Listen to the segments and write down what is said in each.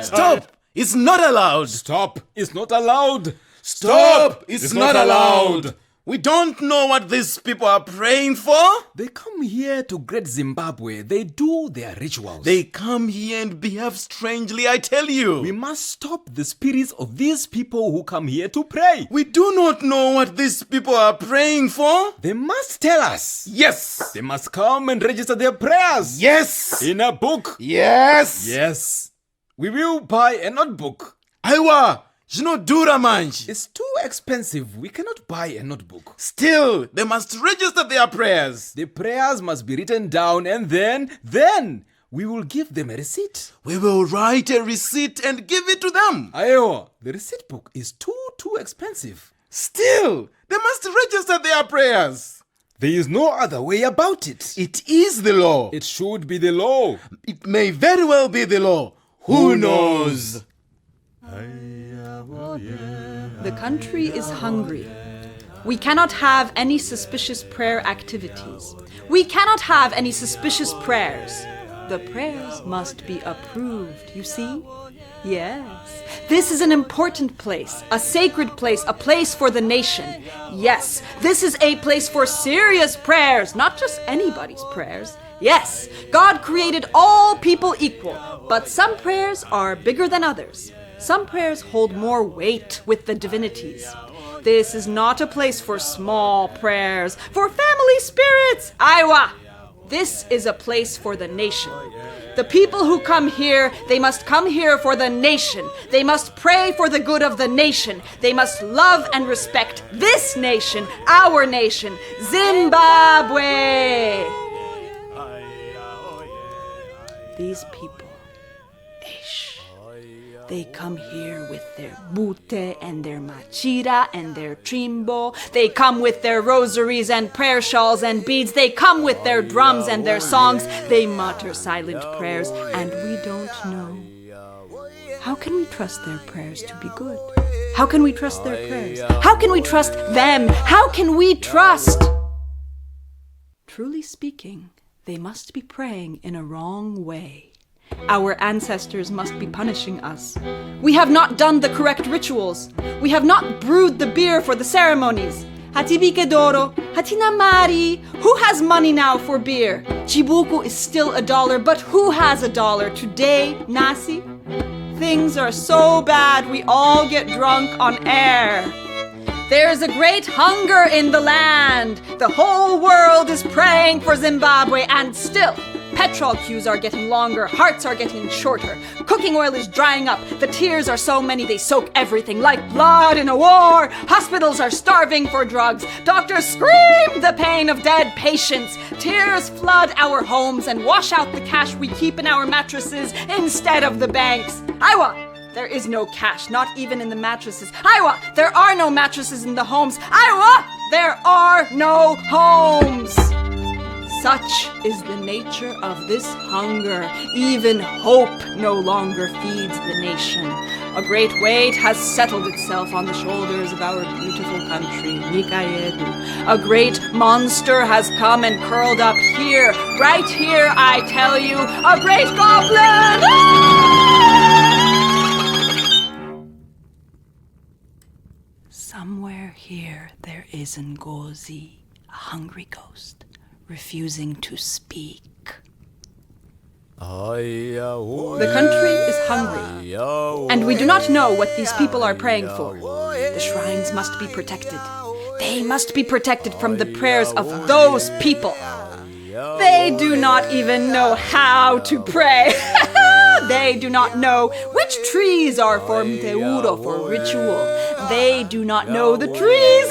Stop! It's not allowed! Stop! It's not allowed! Stop! It's not allowed! We don't know what these people are praying for. They come here to great Zimbabwe. They do their rituals. They come here and behave strangely, I tell you. We must stop the spirits of these people who come here to pray. We do not know what these people are praying for. They must tell us. Yes. They must come and register their prayers. Yes. In a book. Yes. Yes. We will buy a notebook. Aiwa, zvinodhura manje. It's too expensive. We cannot buy a notebook. Still, they must register their prayers. The prayers must be written down and then we will give them a receipt. We will write a receipt and give it to them. Ayo, the receipt book is too expensive. Still, they must register their prayers. There is no other way about it. It is the law. It should be the law. It may very well be the law. Who knows? The country is hungry. We cannot have any suspicious prayer activities. We cannot have any suspicious prayers. The prayers must be approved, you see? Yes. This is an important place, a sacred place, a place for the nation. Yes, this is a place for serious prayers, not just anybody's prayers. Yes, God created all people equal, but some prayers are bigger than others. Some prayers hold more weight with the divinities. This is not a place for small prayers, for family spirits. Aiwa! This is a place for the nation. The people who come here, they must come here for the nation. They must pray for the good of the nation. They must love and respect this nation, our nation, Zimbabwe. These people, they come here with their bute and their machira and their trimbo. They come with their rosaries and prayer shawls and beads. They come with their drums and their songs. They mutter silent prayers, and we don't know. How can we trust their prayers to be good? How can we trust their prayers? How can we trust them? How can we trust? Truly speaking, they must be praying in a wrong way. Our ancestors must be punishing us. We have not done the correct rituals. We have not brewed the beer for the ceremonies. Hatibike doro, hatina mari. Who has money now for beer? Chibuku is still $1, but who has $1 today, Nasi? Things are so bad we all get drunk on air. There is a great hunger in the land. The whole world is praying for Zimbabwe, and still Petrol queues are getting longer, hearts are getting shorter. Cooking oil is drying up, the tears are so many they soak everything like blood in a war. Hospitals are starving for drugs. Doctors scream the pain of dead patients. Tears flood our homes and wash out the cash we keep in our mattresses instead of the banks. Aiwa! There is no cash, not even in the mattresses. Aiwa! There are no mattresses in the homes. Aiwa! There are no homes! Such is the nature of this hunger. Even hope no longer feeds the nation. A great weight has settled itself on the shoulders of our beautiful country, Nikayedu. A great monster has come and curled up here, right here, I tell you, a great goblin! Somewhere here there is Ngozi, a hungry ghost, refusing to speak. The country is hungry, and we do not know what these people are praying for. The shrines must be protected. They must be protected from the prayers of those people. They do not even know how to pray. They do not know which trees are for mteuro, for ritual. They do not know the trees.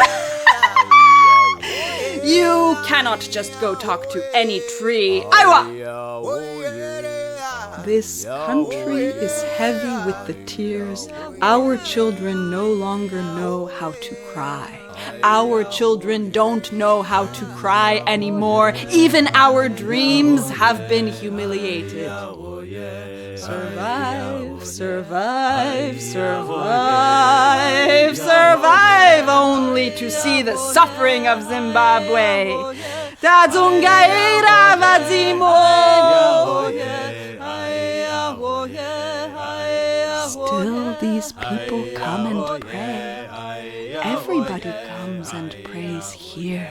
You cannot just go talk to any tree. Aiwa! This country is heavy with the tears. Our children no longer know how to cry. Our children don't know how to cry anymore. Even our dreams have been humiliated. Survive, survive, survive, survive, only to see the suffering of Zimbabwe. Tadzungaira vadzimo. Still these people come and pray. Everybody comes and prays here.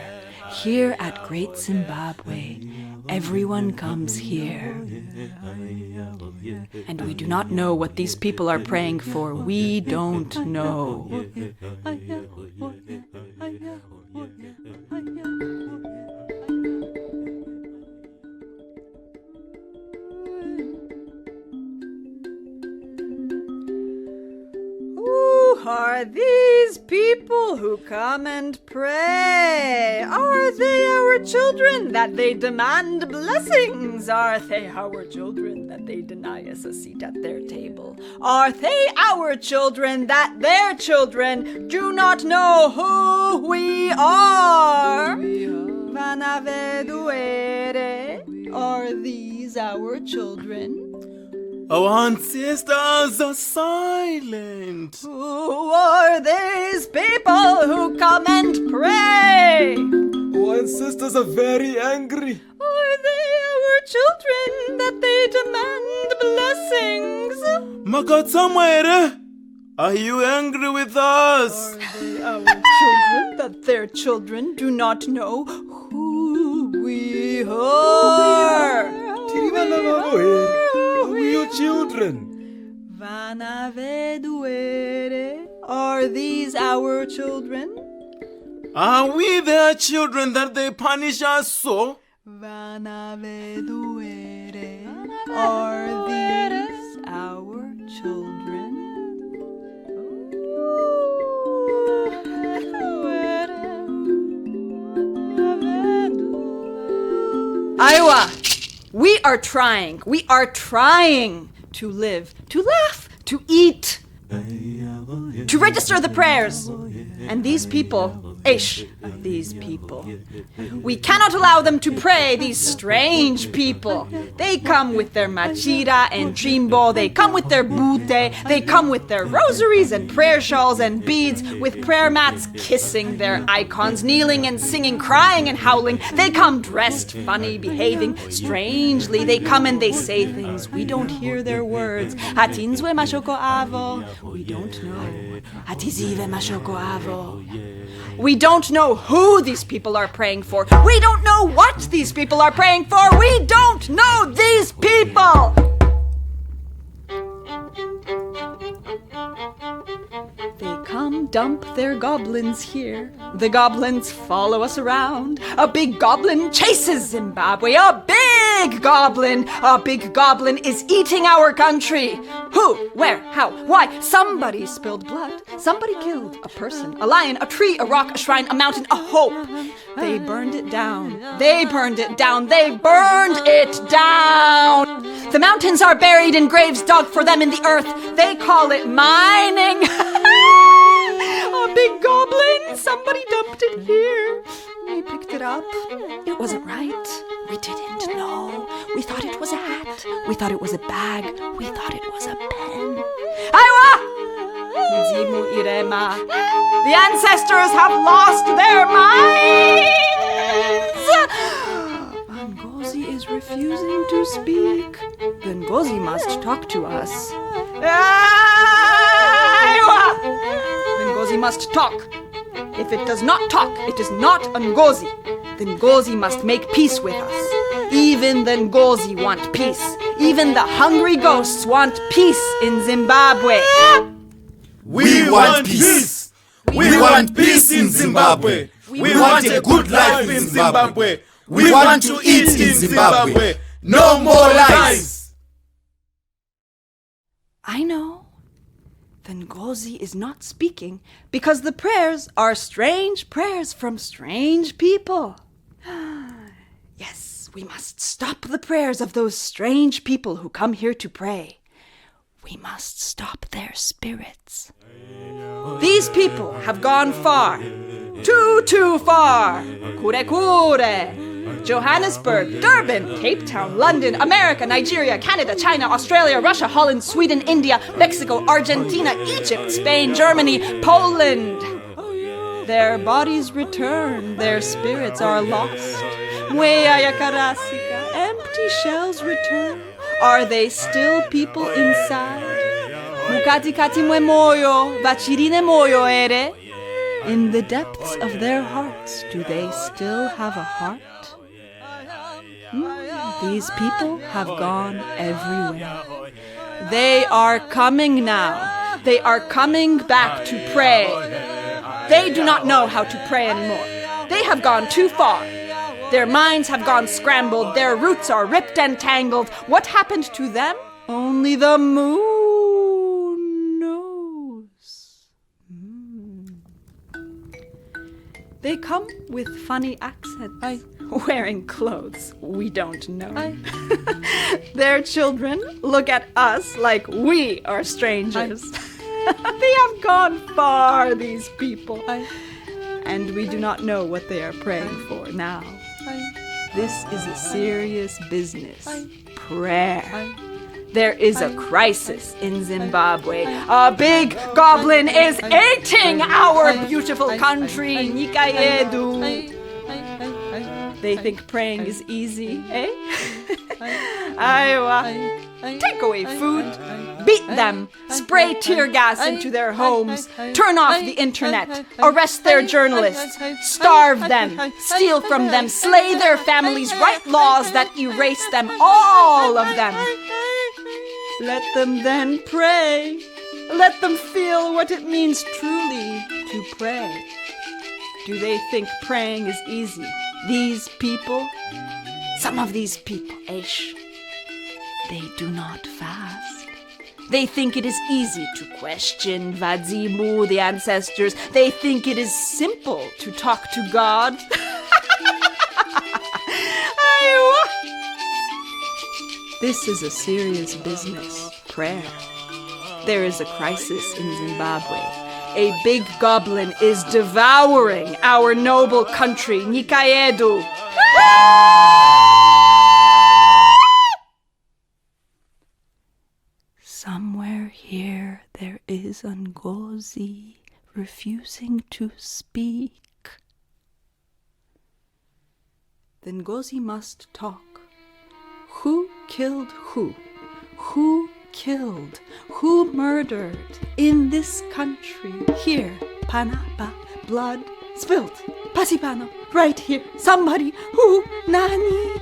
Here at Great Zimbabwe, everyone comes here. And we do not know what these people are praying for. We don't know. Who are these people who come and pray? Are they our children that they demand blessings? Are they our children that they deny us a seat at their table? Are they our children that their children do not know who we are? Are these our children? Our ancestors are silent. Who are these people who come and pray? Our ancestors are very angry. Are they our children that they demand blessings? Makatamwere, are you angry with us? Are they our children that their children do not know who we are? Are we your children? Are these our children? Are we their children that they punish us so? Are these our children? Iowa! We are trying to live, to laugh, to eat, to register the prayers. And these people, these people, we cannot allow them to pray, these strange people. They come with their machira and trimbo, they come with their bute, they come with their rosaries and prayer shawls and beads, with prayer mats kissing their icons, kneeling and singing, crying and howling. They come dressed, funny, behaving strangely. They come and they say things. We don't hear their words. Hatinzwe mashoko avo. We don't know. Hatizive mashoko avo. We don't know who these people are praying for. We don't know what these people are praying for. We don't know these people. They come dump their goblins here. The goblins follow us around. A big goblin chases Zimbabwe. A big big goblin. A big goblin is eating our country. Who? Where? How? Why? Somebody spilled blood. Somebody killed a person, a lion, a tree, a rock, a shrine, a mountain, a hope. They burned it down. They burned it down. They burned it down. The mountains are buried in graves dug for them in the earth. They call it mining. A big goblin. Somebody dumped it here. We picked it up. It wasn't right. We didn't know. We thought it was a hat. We thought it was a bag. We thought it was a pen. Aiwa! Nzimu Irema. The ancestors have lost their minds. Ngozi is refusing to speak. Then Ngozi must talk to us. Aiwa! Then Ngozi must talk. If it does not talk, it is not Ngozi. Then Ngozi must make peace with us. Even the Ngozi want peace. Even the hungry ghosts want peace in Zimbabwe. We want peace. We want peace in Zimbabwe. We want a good life in Zimbabwe. We want to eat in Zimbabwe. No more lies. I know. Then Ngozi is not speaking because the prayers are strange prayers from strange people. Yes, we must stop the prayers of those strange people who come here to pray. We must stop their spirits. These people have gone far. Too far. Kure. Johannesburg, Durban, Cape Town, London, America, Nigeria, Canada, China, Australia, Russia, Holland, Sweden, India, Mexico, Argentina, Egypt, Spain, Germany, Poland. Their bodies return, their spirits are lost. Empty shells return. Are they still people inside? In the depths of their hearts, do they still have a heart? These people have gone everywhere. They are coming now. They are coming back to pray. They do not know how to pray anymore. They have gone too far. Their minds have gone scrambled. Their roots are ripped and tangled. What happened to them? Only the moon knows. They come with funny accents. Wearing clothes we don't know. Their children look at us like we are strangers. They have gone far, these people. And we do not know what they are praying for now. This is a serious business. Prayer. There is a crisis in Zimbabwe. A big goblin is eating our beautiful country, Nikayedu. They think praying is easy, eh? Take away food, beat them, spray tear gas into their homes, turn off the internet, arrest their journalists, starve them, steal from them, slay their families, write laws that erase them, all of them. Let them then pray. Let them feel what it means truly to pray. Do they think praying is easy? These people, some of these people, they do not fast. They think it is easy to question Vadzimu, the ancestors. They think it is simple to talk to God. This is a serious business, prayer. There is a crisis in Zimbabwe. A big goblin is devouring our noble country, Nikayedu. Somewhere here there is Ngozi refusing to speak. Then Ngozi must talk. Who killed who? Who killed? Who murdered? In this country, here, Panapa, blood spilled. Pasipano, right here. Somebody, who? Nani?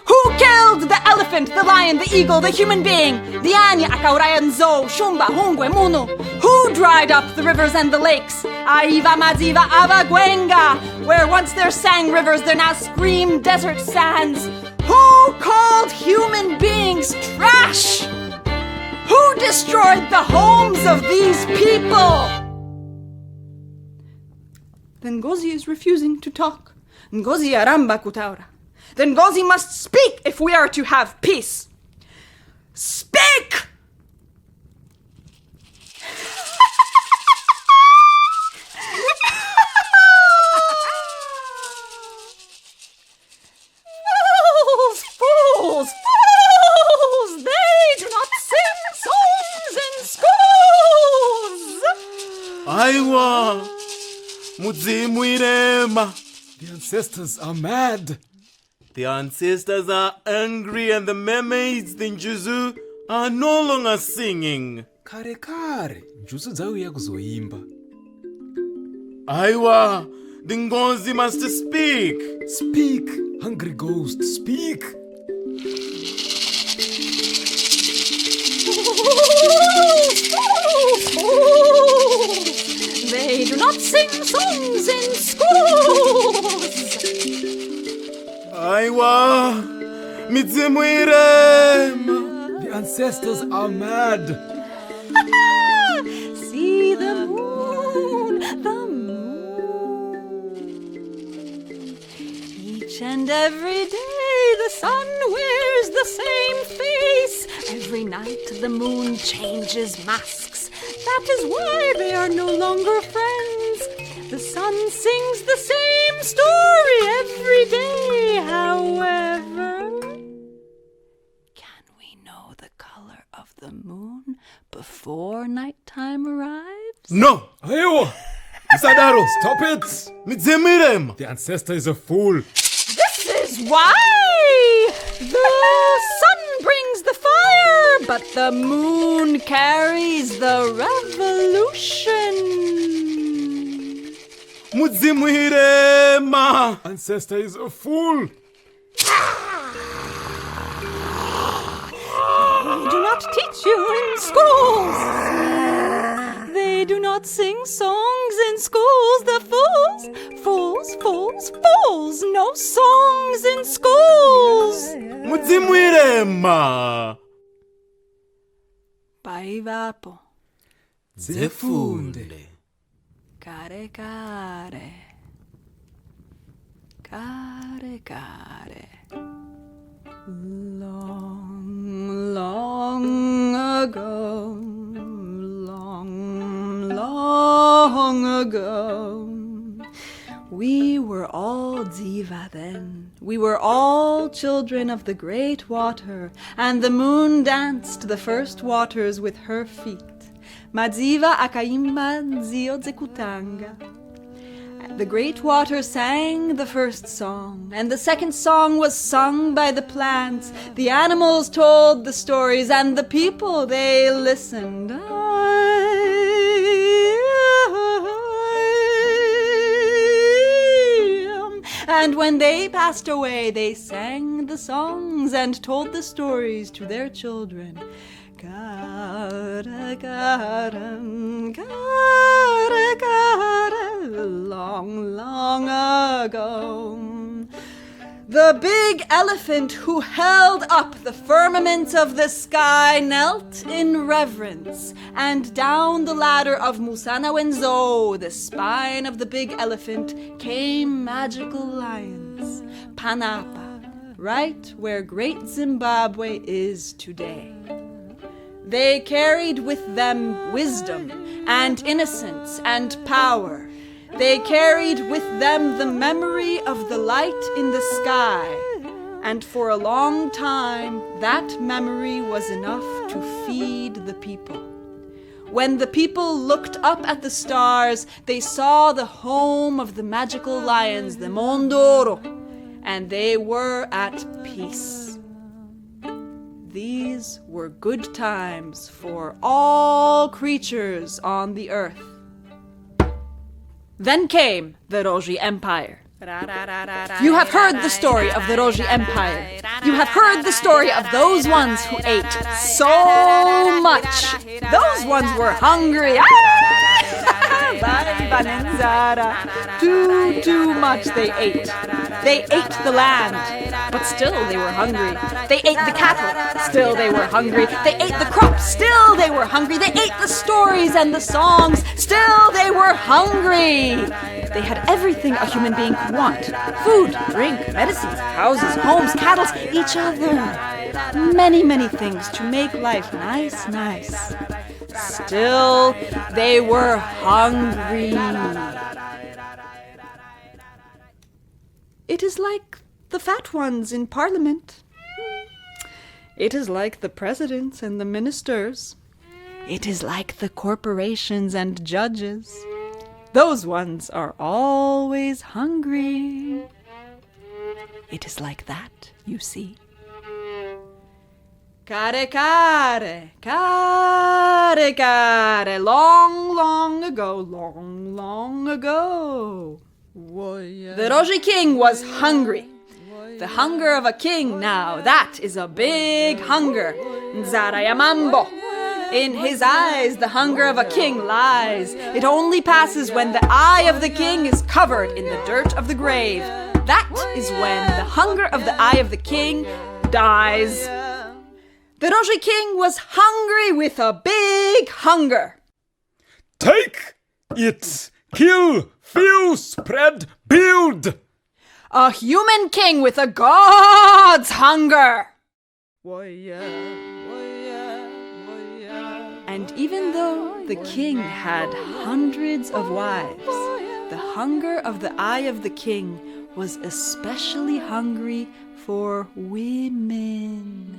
Who killed the elephant, the lion, the eagle, the human being? The Anya, Akaurayanzo, Shumba, Hungwe, Munu. Who dried up the rivers and the lakes? Aiva Maziva Avagwenga. Where once there sang rivers, there now scream desert sands. Who called human beings trash? Who destroyed the homes of these people? Then Ngozi is refusing to talk. Ngozi aramba kutaura. Then Ngozi must speak if we are to have peace. Speak! Fools! They do not sing songs in schools! Aiwa! Mudzimu irema! The ancestors are mad. The ancestors are angry and the mermaids, the Njuzu, are no longer singing. Kare kare, Njuzu dzauya kuzoimba. Aiwa! The Ngozi must speak! Speak, hungry ghost, speak! They do not sing songs in schools! Aiwa! Midzimu irema! The ancestors are mad. See the moon, the moon. Each and every day the sun wears the same face. Every night the moon changes masks. That is why they are no longer friends. The sun sings the same story every day, however. Can we know the color of the moon before nighttime arrives? No! Ayo! Isadaro, stop it! Midzimu irema! The ancestor is a fool. This is why the sun brings the fire, but the moon carries the revolution. Mudzimu irema! Ancestor is a fool. They do not teach you in schools. They do not sing songs in schools. The fools, no songs in schools. Mudzimu irema! Paivapo, Zefunde. care. Long ago, long ago, we were all Dziva then. We were all children of the great water, and the moon danced the first waters with her feet. Madziva akaimba nzio dzekutanga. The great water sang the first song, and the second song was sung by the plants. The animals told the stories, and the people, they listened. And when they passed away, they sang the songs and told the stories to their children. Long ago, the big elephant who held up the firmament of the sky knelt in reverence, and down the ladder of Musana Wenzo, the spine of the big elephant, came magical lions, Panapa, right where great Zimbabwe is today. They carried with them wisdom and innocence and power. They carried with them the memory of the light in the sky, and for a long time that memory was enough to feed the people. When the people looked up at the stars, they saw the home of the magical lions, the Mhondoro, and they were at peace. These were good times for all creatures on the earth. Then came the Roji Empire. You have heard the story of the Roji Empire. You have heard the story of those ones who ate so much. Those ones were hungry. alive on NZARA. Too much they ate. They ate the land, but still they were hungry. They ate the cattle, still they were hungry. They ate the crops, still they were hungry. They ate the stories and the songs, still they were hungry. They had everything a human being could want. Food, drink, medicines, houses, homes, cattle, each other. Many things to make life nice. Still, they were hungry. It is like the fat ones in Parliament. It is like the presidents and the ministers. It is like the corporations and judges. Those ones are always hungry. It is like that, you see. Care, long ago. The Rozvi king was hungry. The hunger of a king now, that is a big hunger. NZARA-Mambo. In his eyes, the hunger of a king lies. It only passes when the eye of the king is covered in the dirt of the grave. That is when the hunger of the eye of the king dies. The Rozvi king was hungry with a big hunger. Take it, kill, fill, spread, build. A human king with a god's hunger. And even though the king had hundreds of wives, the hunger of the eye of the king was especially hungry for women.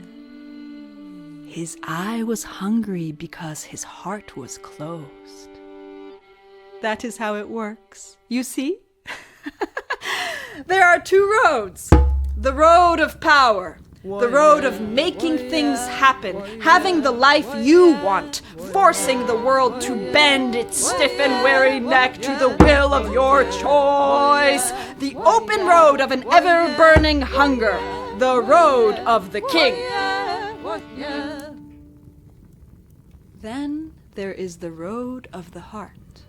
His eye was hungry because his heart was closed. That is how it works. You see? There are two roads. The road of power. The road of making things happen, having the life you want, forcing the world to bend its stiff and weary neck to the will of your choice. The open road of an ever-burning hunger. The road of the king. Then there is the road of the heart.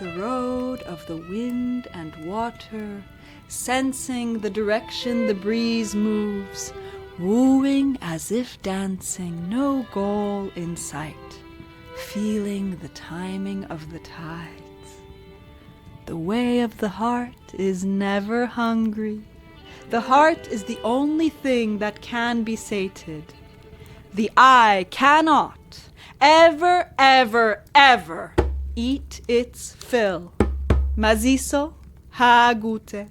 The road of the wind and water, sensing the direction the breeze moves, wooing as if dancing, no goal in sight, feeling the timing of the tides. The way of the heart is never hungry. The heart is the only thing that can be sated. The eye cannot ever eat its fill. Maziso hagute.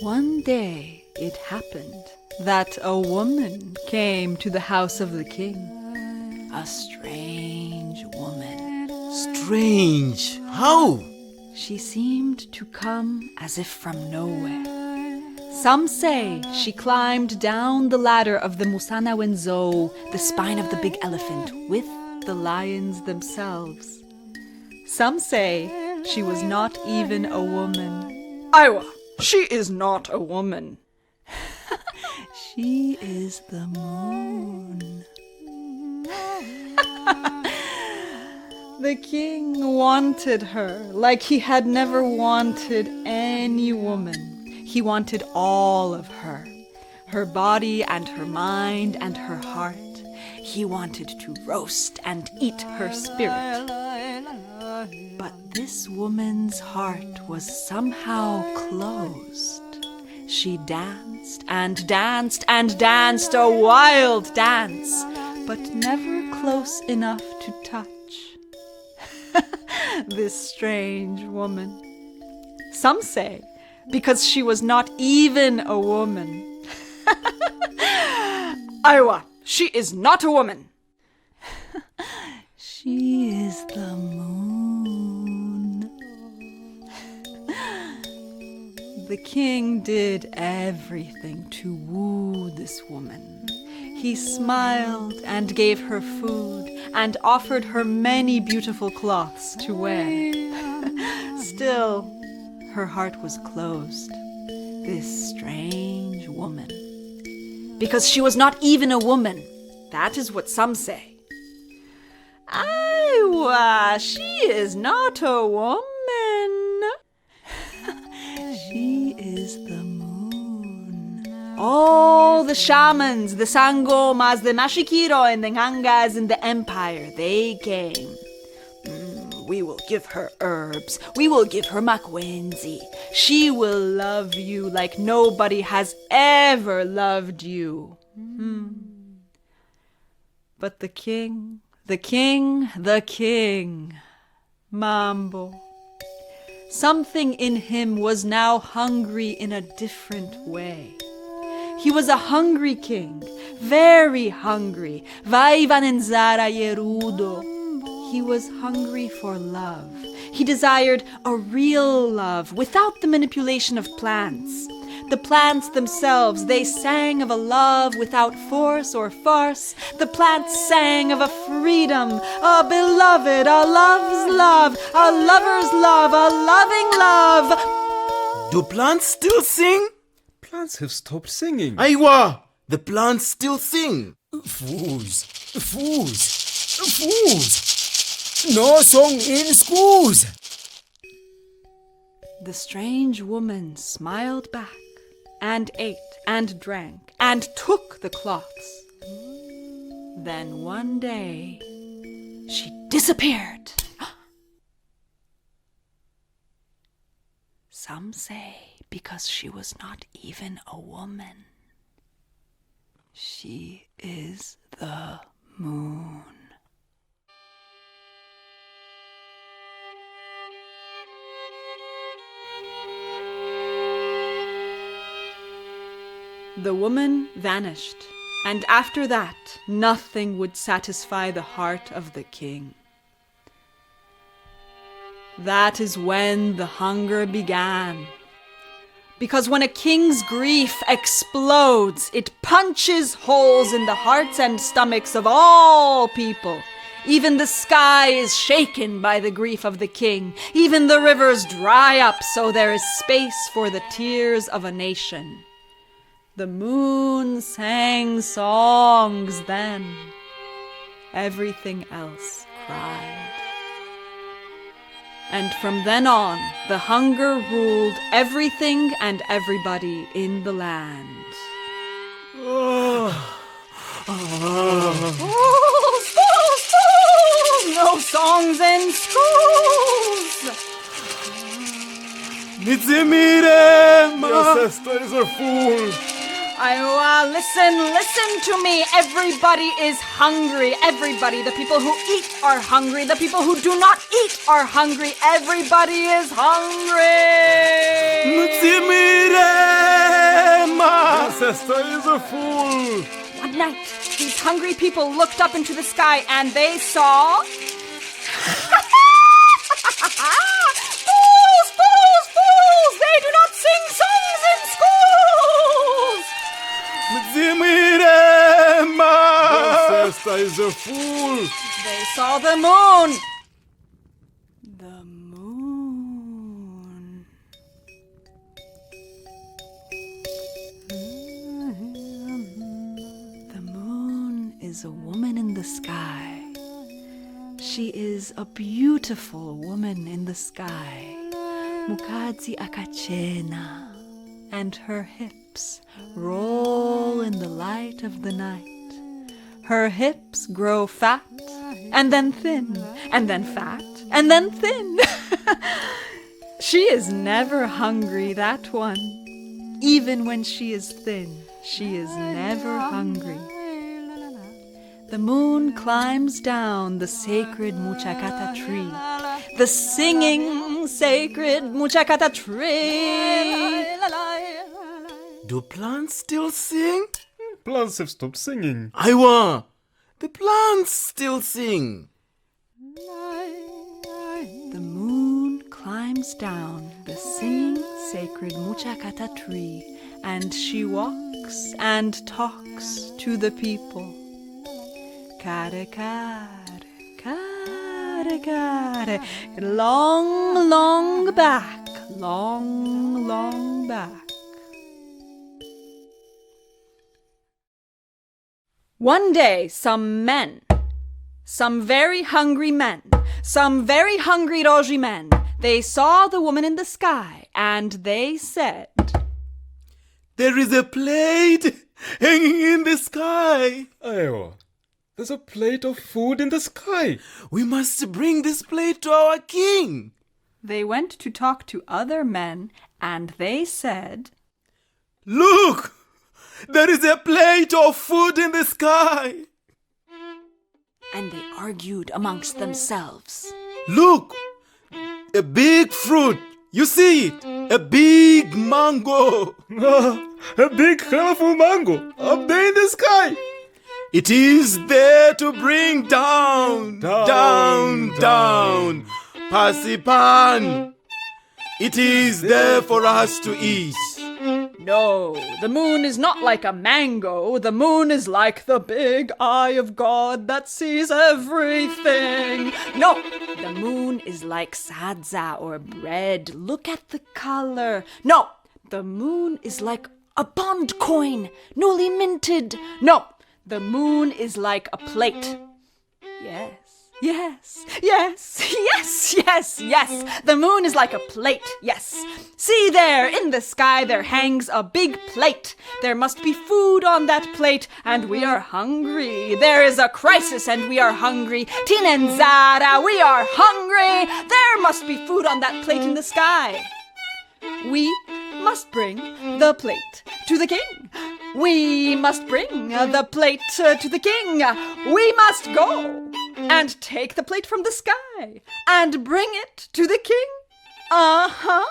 One day it happened that a woman came to the house of the king. A strange woman. Strange? How? She seemed to come as if from nowhere. Some say she climbed down the ladder of the Musana Wenzo, the spine of the big elephant, with the lions themselves. Some say she was not even a woman. Aiwa, she is not a woman. She is the moon. The king wanted her like he had never wanted any woman. He wanted all of her, her body and her mind and her heart. He wanted to roast and eat her spirit. But this woman's heart was somehow closed. She danced and danced and danced, a wild dance, but never close enough to touch. This strange woman. Some say because she was not even a woman. Aiwa, she is not a woman. She is the moon. The king did everything to woo this woman. He smiled and gave her food and offered her many beautiful cloths to wear. Still, her heart was closed. This strange woman. Because she was not even a woman. That is what some say. She is not a woman. She is the moon. All the shamans, the sangomas, the mashikiro, and the ngangas in the empire, they came. We will give her herbs. We will give her makwenzi. She will love you like nobody has ever loved you. But the king, Mambo. Something in him was now hungry in a different way. He was a hungry king, very hungry. Vaivan NZARA-GŁÓD. He was hungry for love. He desired a real love without the manipulation of plants. The plants themselves, they sang of a love without force or farce. The plants sang of a freedom, a beloved, a love's love, a lover's love, a loving love. Do plants still sing? Plants have stopped singing. Aiwa! The plants still sing. Fools! No song in schools! The strange woman smiled back and ate and drank and took the cloths. Then one day, she disappeared. Some say because she was not even a woman. She is the moon. The woman vanished, and after that, nothing would satisfy the heart of the king. That is when the hunger began. Because when a king's grief explodes, it punches holes in the hearts and stomachs of all people. Even the sky is shaken by the grief of the king. Even the rivers dry up so there is space for the tears of a nation. The moon sang songs then. Everything else cried. And from then on, the hunger ruled everything and everybody in the land. Schools! No songs in schools! Your sister is a fool. Listen to me. Everybody is hungry. Everybody. The people who eat are hungry. The people who do not eat are hungry. Everybody is hungry. Your sister is a fool. One night, these hungry people looked up into the sky and they saw... Fools! They do not sing songs in schools! Your sister is a fool. They saw the moon. The moon. The moon is a woman in the sky. She is a beautiful woman in the sky. Mukadzi akachena. And her hips roll in the light of the night. Her hips grow fat, and then thin, and then fat, and then thin. She is never hungry, that one. Even when she is thin, she is never hungry. The moon climbs down the sacred muchakata tree. The singing sacred muchakata tree. Do plants still sing? Plants have stopped singing. Aiwa! The plants still sing. The moon climbs down the singing sacred muchakata tree, and she walks and talks to the people. Kare kare, kare kare, long, long back, long, long back. One day, some men some very hungry men, some very hungry Roji men, they saw the woman in the sky, and they said, There is a plate hanging in the sky. Aiwa, there's a plate of food in the sky. We must bring this plate to our king. They went to talk to other men, and they said, Look, there is a plate of food in the sky. and they argued amongst themselves. Look, a big fruit. You see it? A big mango. A big colorful mango up there in the sky. It is there to bring down. Pasipan. It is there for us to eat. No, the moon is not like a mango. The moon is like the big eye of God that sees everything. No, the moon is like sadza or bread. Look at the color. No, the moon is like a bond coin, newly minted. No, the moon is like a plate. Yes. Yes, yes, yes, yes, yes. The moon is like a plate, yes. See there, in the sky there hangs a big plate. There must be food on that plate, and we are hungry. There is a crisis, and we are hungry. Tina and Zara, we are hungry. There must be food on that plate in the sky. We must bring the plate to the king. We must bring the plate to the king. We must go and take the plate from the sky and bring it to the king. Uh-huh.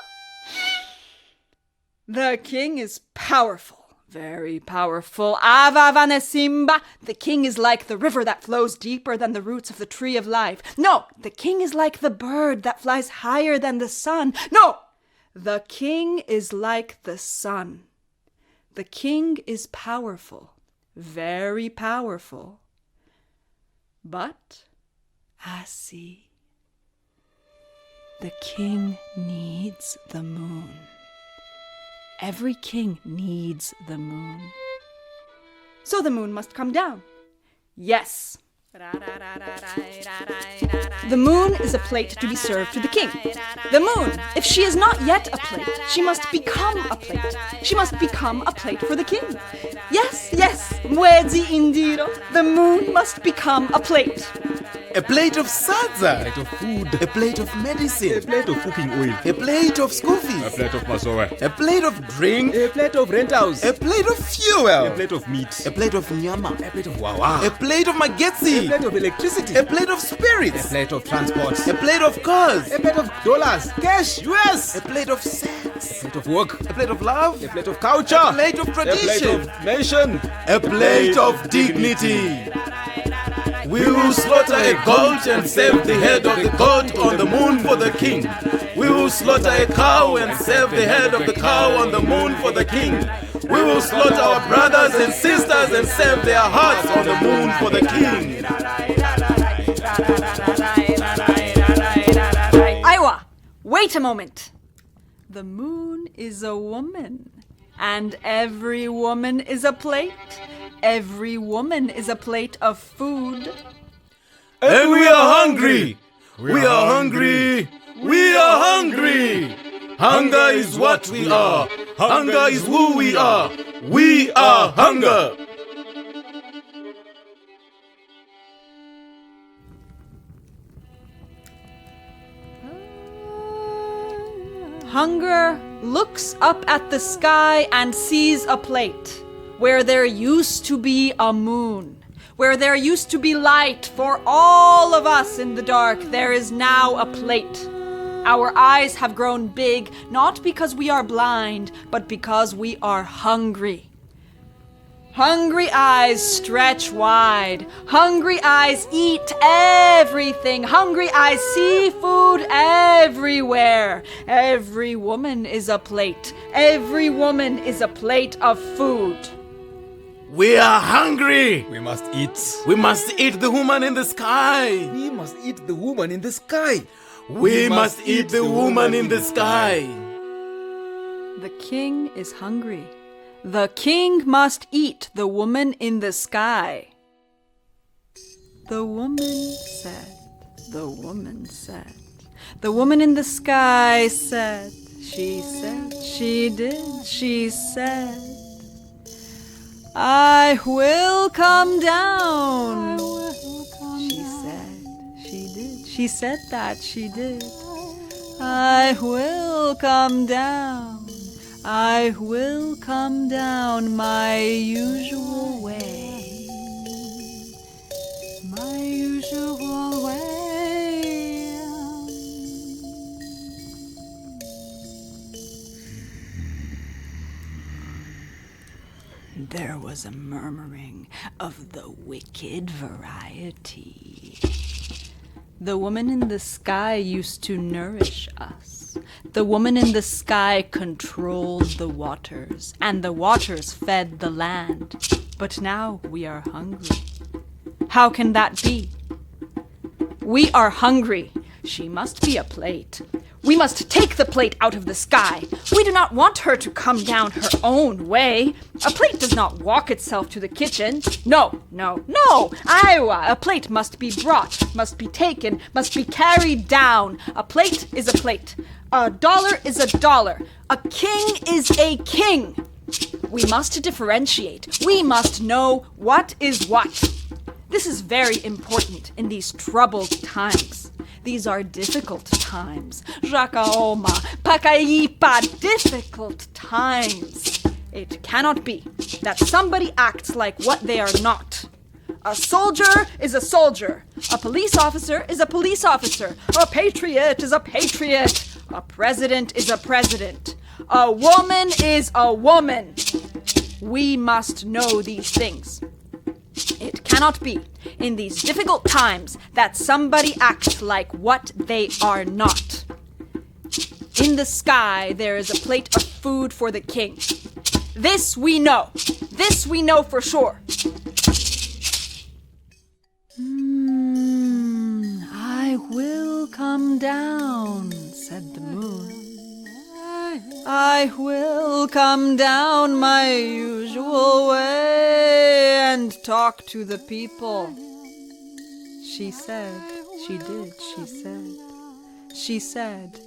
The king is powerful, very powerful. Avavane Simba. The king is like the river that flows deeper than the roots of the tree of life. No, the king is like the bird that flies higher than the sun. No, the king is like the sun. The king is powerful, very powerful. But, I see, the king needs the moon. Every king needs the moon. So the moon must come down. Yes. The moon is a plate to be served to the king. The moon, if she is not yet a plate, she must become a plate. She must become a plate for the king. Yes, yes, Mwezi Indiro, the moon must become a plate. A plate of sadza. A plate of food. A plate of medicine. A plate of cooking oil. A plate of school A fees. plate of masowe. A plate of drink. A plate of rent house. A plate of fuel. A plate of meat. A plate of nyama. A plate of wawa. A plate of magetsi. A plate of electricity. A plate of A spirits. plate of transport. A plate of cars. A plate of dollars. Cash. US. A plate of sex. A plate of work. A plate of love. A plate of culture. A plate of A plate tradition. of nation. A plate of dignity. We will slaughter a goat and save the head of the goat on the moon for the king. We will slaughter a cow and save the head of the cow on the moon for the king. We will slaughter our brothers and sisters and save their hearts on the moon for the king. Aiwa, wait a moment. The moon is a woman, and every woman is a plate. Every woman is a plate of food. And we are hungry. We are hungry. We are hungry. Hunger is what we are. Hunger is who we are. We are hunger. Hunger looks up at the sky and sees a plate where there used to be a moon, where there used to be light for all of us in the dark. There is now a plate. Our eyes have grown big, not because we are blind, but because we are hungry. Hungry eyes stretch wide. Hungry eyes eat everything. Hungry eyes see food everywhere. Every woman is a plate. Every woman is a plate of food. We are hungry. We must eat. We must eat the woman in the sky. We must eat the woman in the sky. We must eat the woman in the sky. The king is hungry. The king must eat the woman in the sky. The woman said, the woman said, the woman in the sky said, she said, she did, she said, I will come down. She said, she did, she said that, she did. I will come down, I will come down my usual way, my usual way. There was a murmuring of the wicked variety. The woman in the sky used to nourish us. The woman in the sky controlled the waters, and the waters fed the land. But now we are hungry. How can that be? We are hungry. She must be a plate. We must take the plate out of the sky. We do not want her to come down her own way. A plate does not walk itself to the kitchen. No, no, no! Iowa, a plate must be brought, must be taken, must be carried down. A plate is a plate. A dollar is a dollar. A king is a king. We must differentiate. We must know what is what. This is very important in these troubled times. These are difficult times. Jakaoma, pakaipa, difficult times. It cannot be that somebody acts like what they are not. A soldier is a soldier. A police officer is a police officer. A patriot is a patriot. A president is a president. A woman is a woman. We must know these things. It cannot be in these difficult times that somebody acts like what they are not. In the sky there is a plate of food for the king. This we know. This we know for sure. I will come down, said the moon. I will come down my usual way and talk to the people. She said, she did, she said. She said,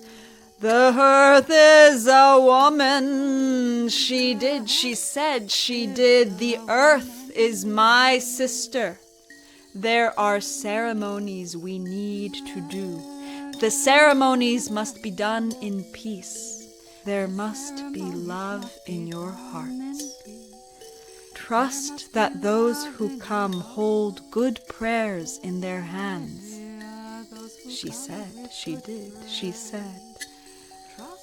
the earth is a woman. She did, she said, she did. The earth is my sister. There are ceremonies we need to do. The ceremonies must be done in peace. There must be love in your hearts. Trust that those who come hold good prayers in their hands. She said, she did, she said.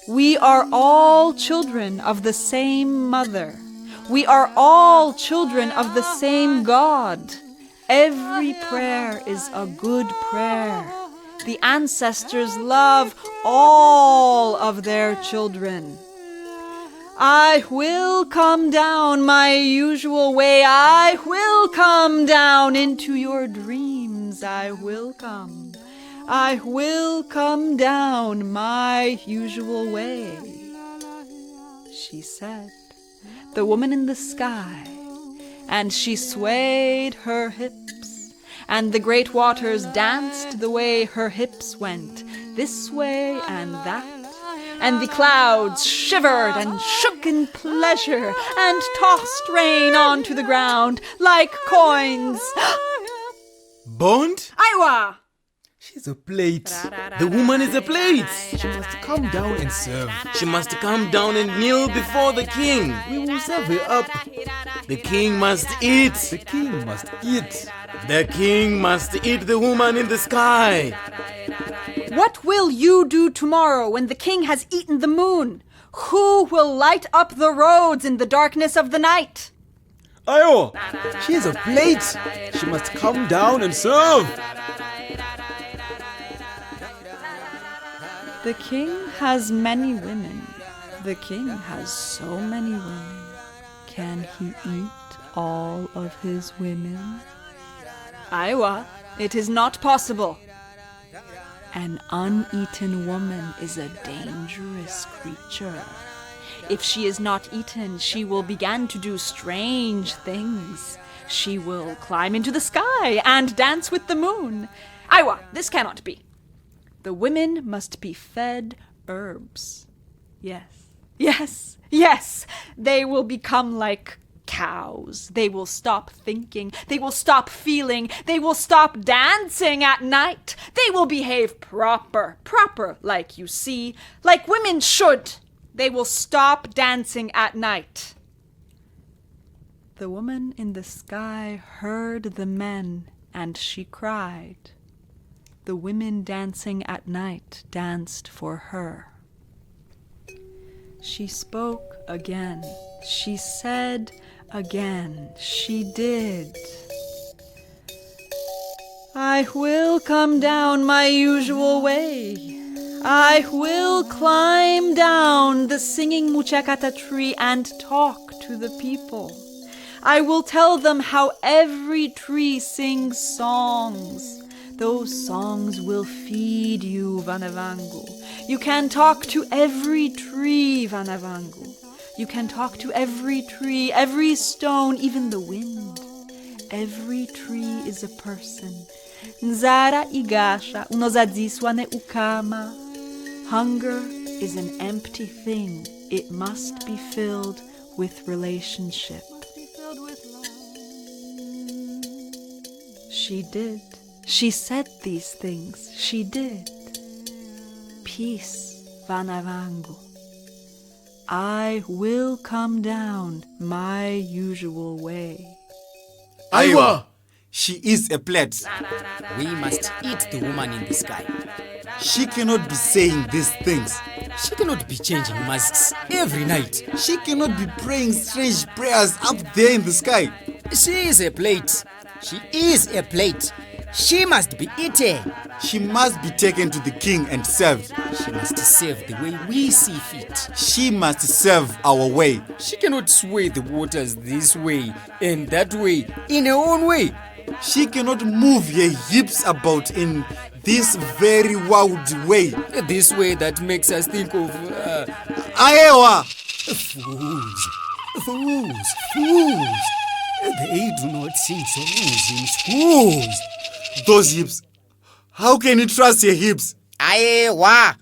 We are all children of the same mother. We are all children of the same God. Every prayer is a good prayer. The ancestors love all of their children. I will come down my usual way. I will come down into your dreams. I will come. I will come down my usual way. She said, the woman in the sky, and she swayed her hips, and the great waters danced the way her hips went, this way and that, and the clouds shivered and shook in pleasure and tossed rain onto the ground like coins. Bond? Iowa! She's a plate. The woman is a plate. She must come down and serve. She must come down and kneel before the king. We will serve her up. The king must eat. The king must eat. The king must eat the woman in the sky. What will you do tomorrow when the king has eaten the moon? Who will light up the roads in the darkness of the night? Ayo! She is a plate. She must come down and serve. The king has many women. The king has so many women. Can he eat all of his women? Iowa, it is not possible. An uneaten woman is a dangerous creature. If she is not eaten, she will begin to do strange things. She will climb into the sky and dance with the moon. Aiwa, this cannot be. The women must be fed herbs. Yes. They will become like cows. They will stop thinking. They will stop feeling. They will stop dancing at night. They will behave proper, like you see, like women should. They will stop dancing at night. The woman in the sky heard the men, and she cried. The women dancing at night danced for her. She spoke again. She said again. She did. I will come down my usual way. I will climb down the singing muchakata tree and talk to the people. I will tell them how every tree sings songs. Those songs will feed you, Vanavangu. You can talk to every tree, Vanavangu. You can talk to every tree, every stone, even the wind. Every tree is a person. Nzara igasha unozadziswane ukama. Hunger is an empty thing. It must be filled with relationship. She did. She said these things. She did. Peace, Vanavangu. I will come down my usual way. Aiwa, she is a plate. We must eat the woman in the sky. She cannot be saying these things. She cannot be changing masks every night. She cannot be praying strange prayers up there in the sky. She is a plate. She is a plate. She must be eaten. She must be taken to the king and served. She must serve the way we see fit. She must serve our way. She cannot sway the waters this way and that way in her own way. She cannot move her hips about in this very wild way. This way that makes us think of... Aiwa! Fools. They do not sing songs in schools. Those hips. How can you trust your hips? Aiwa!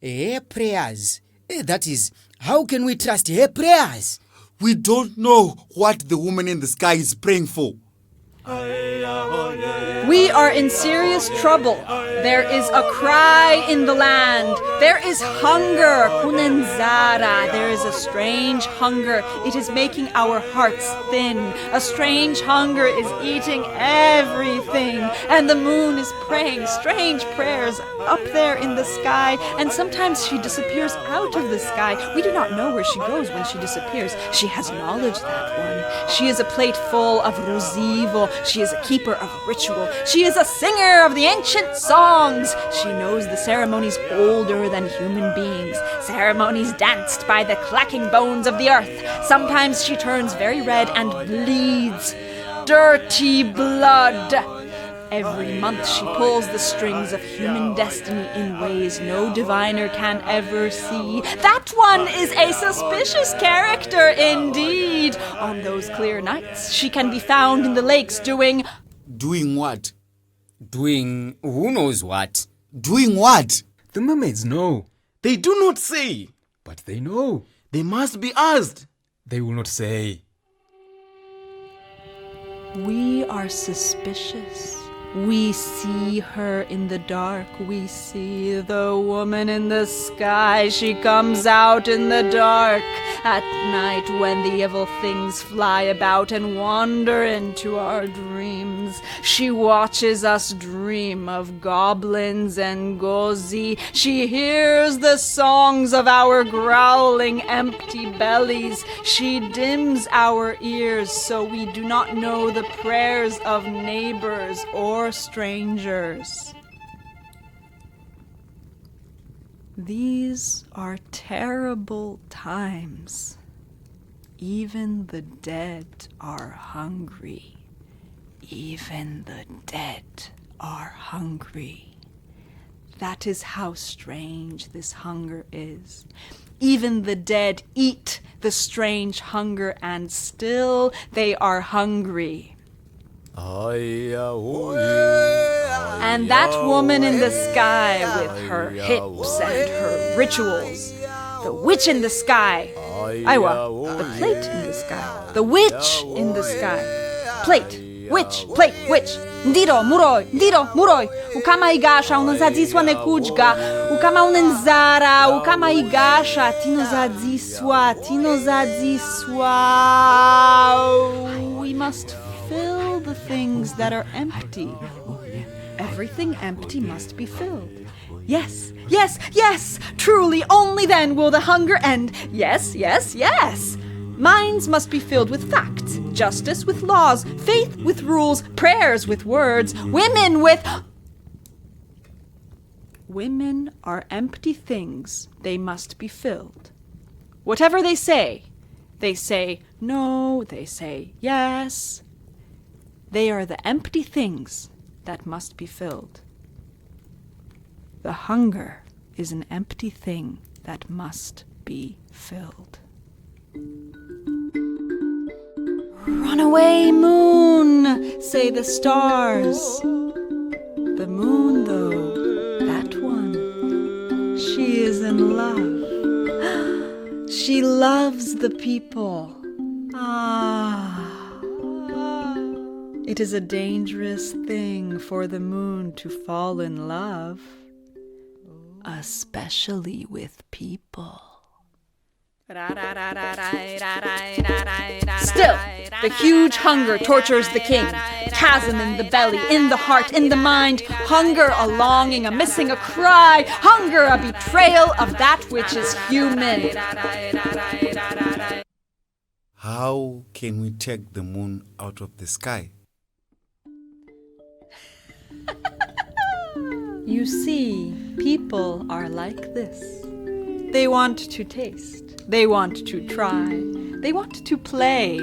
Her prayers. That is, how can we trust her prayers? We don't know what the woman in the sky is praying for. We are in serious trouble. There is a cry in the land. There is hunger. Kunenzara. There is a strange hunger. It is making our hearts thin. A strange hunger is eating everything. And the moon is praying strange prayers up there in the sky. And sometimes she disappears out of the sky. We do not know where she goes when she disappears. She has knowledge, that one. She is a plate full of ruzivo. She is a keeper of ritual. She is a singer of the ancient songs. She knows the ceremonies older than human beings. Ceremonies danced by the clacking bones of the earth. Sometimes she turns very red and bleeds. Dirty blood. Every month she pulls the strings of human destiny in ways no diviner can ever see. That one is a suspicious character indeed. On those clear nights, she can be found in the lakes doing... Doing what? Doing who knows what? Doing what? The mermaids know. They do not say. But they know. They must be asked. They will not say. We are suspicious. We see her in the dark. We see the woman in the sky. She comes out in the dark at night when the evil things fly about and wander into our dreams. She watches us dream of goblins and gozi. She hears the songs of our growling empty bellies. She dims our ears so we do not know the prayers of neighbors or strangers. These are terrible times. Even the dead are hungry. Even the dead are hungry. That is how strange this hunger is. Even the dead eat the strange hunger, and still they are hungry. And that woman in the sky with her hips and her rituals. The witch in the sky. Aiwa, the plate in the sky. The witch in the sky. Plate, witch, witch. Ndiro, muroi. Ukama igasha, unazadziswa nekudźga. Ukama unenzara, ukama igasha. Tino zadziswa. We must fill the things that are empty. Everything empty must be filled. Yes. Truly, only then will the hunger end. Yes. Minds must be filled with facts, justice with laws, faith with rules, prayers with words, women with... Women are empty things. They must be filled. Whatever they say no, they say yes. They are the empty things that must be filled. The hunger is an empty thing that must be filled. Run away, moon, say the stars. The moon, though, that one, she is in love. She loves the people. It is a dangerous thing for the moon to fall in love, especially with people. Still, the huge hunger tortures the king. Chasm in the belly, in the heart, in the mind. Hunger, a longing, a missing, a cry. Hunger, a betrayal of that which is human. How can we take the moon out of the sky? You see, people are like this. They want to taste. They want to try. They want to play.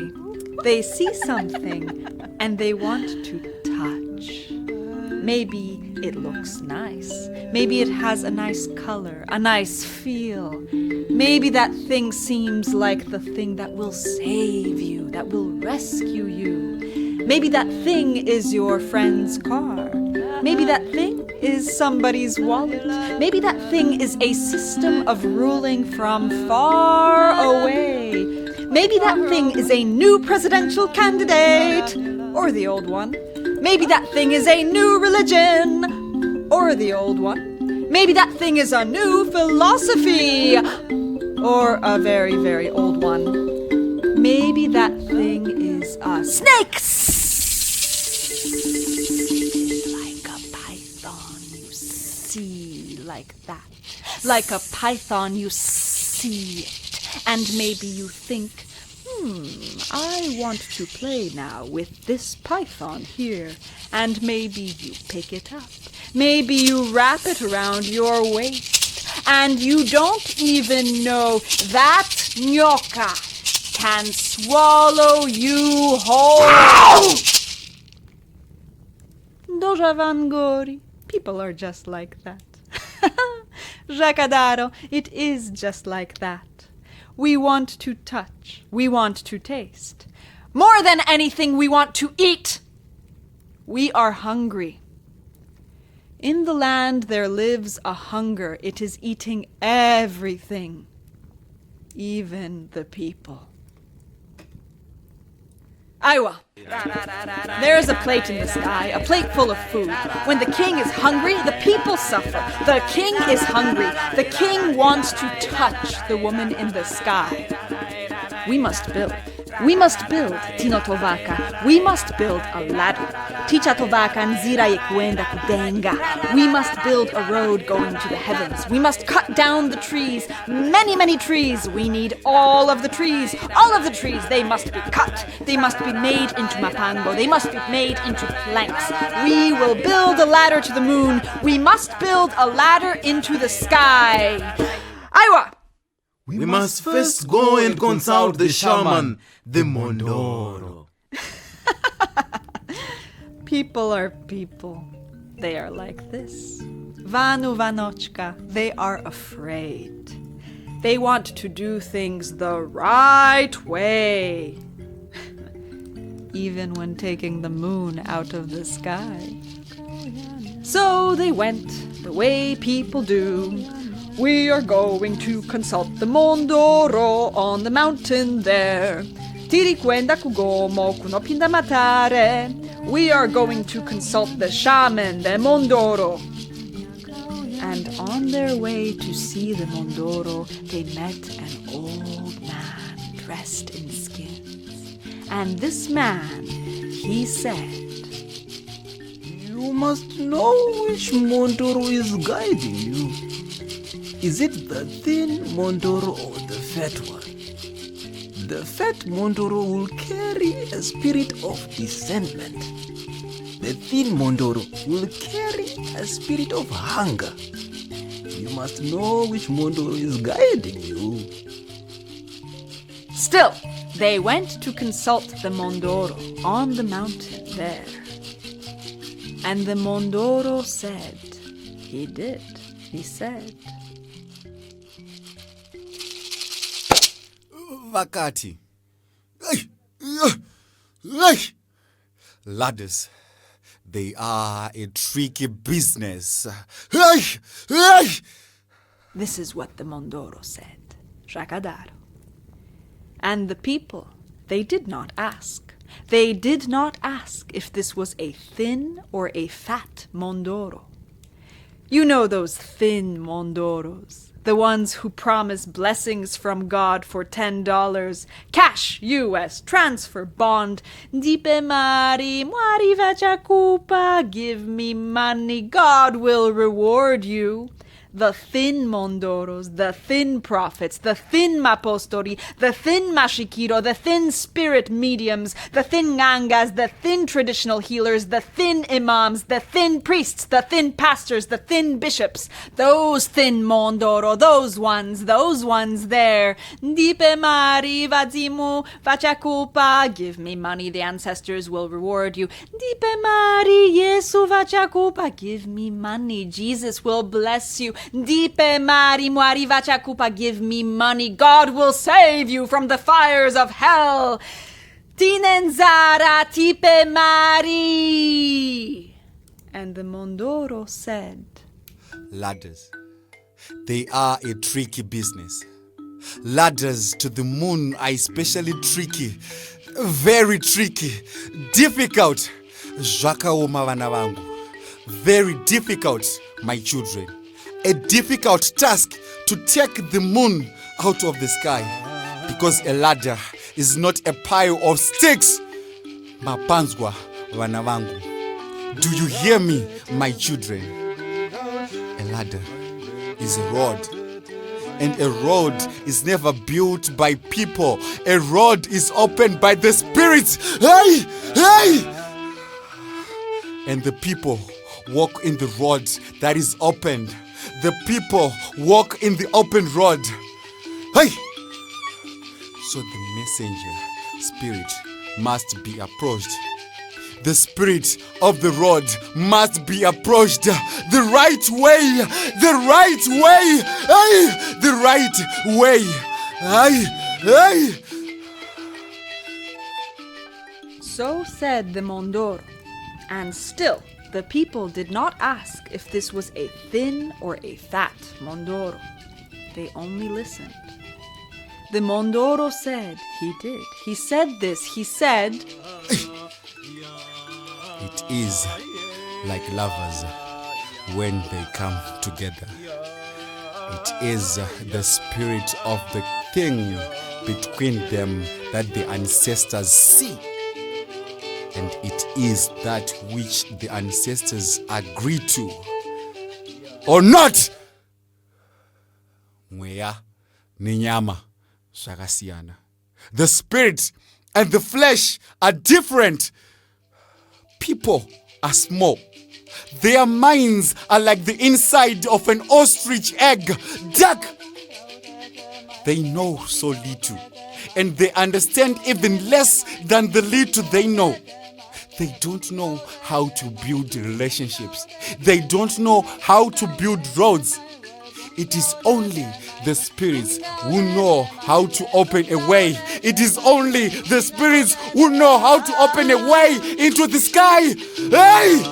They see something and they want to touch. Maybe it looks nice. Maybe it has a nice color, a nice feel. Maybe that thing seems like the thing that will save you, that will rescue you. Maybe that thing is your friend's car. Maybe that thing is somebody's wallet. Maybe that thing is a system of ruling from far away. Maybe that thing is a new presidential candidate, or the old one. Maybe that thing is a new religion, or the old one. Maybe that thing is a new philosophy, or a very, very old one. Maybe that thing is a snake. Like that. Like a python, you see it. And maybe you think, I want to play now with this python here. And maybe you pick it up. Maybe you wrap it around your waist. And you don't even know that nyoka can swallow you whole. Dojavangori. People are just like that. Jacadaro, it is just like that. We want to touch. We want to taste. More than anything, we want to eat. We are hungry. In the land there lives a hunger. It is eating everything, even the people. Aiwa. There's a plate in the sky, a plate full of food. When the king is hungry, the people suffer. The king is hungry. The king wants to touch the woman in the sky. We must build. We must build, Tino Tovaka. We must build a ladder. Ticha Tovaka NZARA-GŁÓD kudenga. We must build a road going to the heavens. We must cut down the trees. Many, many trees. We need all of the trees. All of the trees. They must be cut. They must be made into mapango. They must be made into planks. We will build a ladder to the moon. We must build a ladder into the sky. Aiwa! We must first go and consult the shaman, the Mhondoro. People are people. They are like this. Vanu Vanochka, they are afraid. They want to do things the right way. Even when taking the moon out of the sky. So they went the way people do. We are going to consult the Mhondoro on the mountain there. Tirikwenda kugomo kunopinda matare. We are going to consult the shaman, the Mhondoro. And on their way to see the Mhondoro, they met an old man dressed in skins. And this man, he said, You must know which Mhondoro is guiding you. Is it the thin Mhondoro or the fat one? The fat Mhondoro will carry a spirit of discernment. The thin Mhondoro will carry a spirit of hunger. You must know which Mhondoro is guiding you. Still, they went to consult the Mhondoro on the mountain there. And the Mhondoro said, he did, he said, Vakati. Ladders. They are a tricky business. This is what the Mhondoro said, Shakadaro. And the people, they did not ask. They did not ask if this was a thin or a fat Mhondoro. You know those thin Mhondoros, the ones who promise blessings from God for $10, cash, US, transfer, bond, Dipe mari, mwari vachakupa, give me money, God will reward you. The thin Mhondoros, the thin prophets, the thin Mapostori, the thin Mashikiro, the thin spirit mediums, the thin Ngangas, the thin traditional healers, the thin imams, the thin priests, the thin pastors, the thin bishops, those thin Mhondoro, those ones there. Dipe mari vadzimu vachakupa, give me money, the ancestors will reward you. Dipe mari Yesu vachakupa, give me money, Jesus will bless you. Dipe mari mwari vachakupa, give me money, God will save you from the fires of hell. Tinenzara tipe mari. And the Mhondoro said, Ladders. They are a tricky business. Ladders to the moon are especially tricky. Very tricky. Difficult. Zvakaoma vana vangu. Very difficult, my children. A difficult task to take the moon out of the sky, because a ladder is not a pile of sticks. Mapanzwa vana vangu. Do you hear me, my children? A ladder is a road, and a road is never built by people. A road is opened by the spirits. Hey! And the people walk in the road that is opened. The people walk in the open road. Hey! So the messenger spirit must be approached. The spirit of the road must be approached the right way. The right way. Hey! The right way. Hey! So said the Mhondoro, and still the people did not ask if this was a thin or a fat Mhondoro. They only listened. The Mhondoro said he did. He said this. He said, It is like lovers when they come together. It is the spirit of the thing between them that the ancestors see. And it is that which the ancestors agree to. Or not! Mweya ninyama shakasiyana. The spirit and the flesh are different. People are small. Their minds are like the inside of an ostrich egg. Dark. They know so little, and they understand even less than the little they know. They don't know how to build relationships. They don't know how to build roads. It is only the spirits who know how to open a way. It is only the spirits who know how to open a way into the sky. Hey!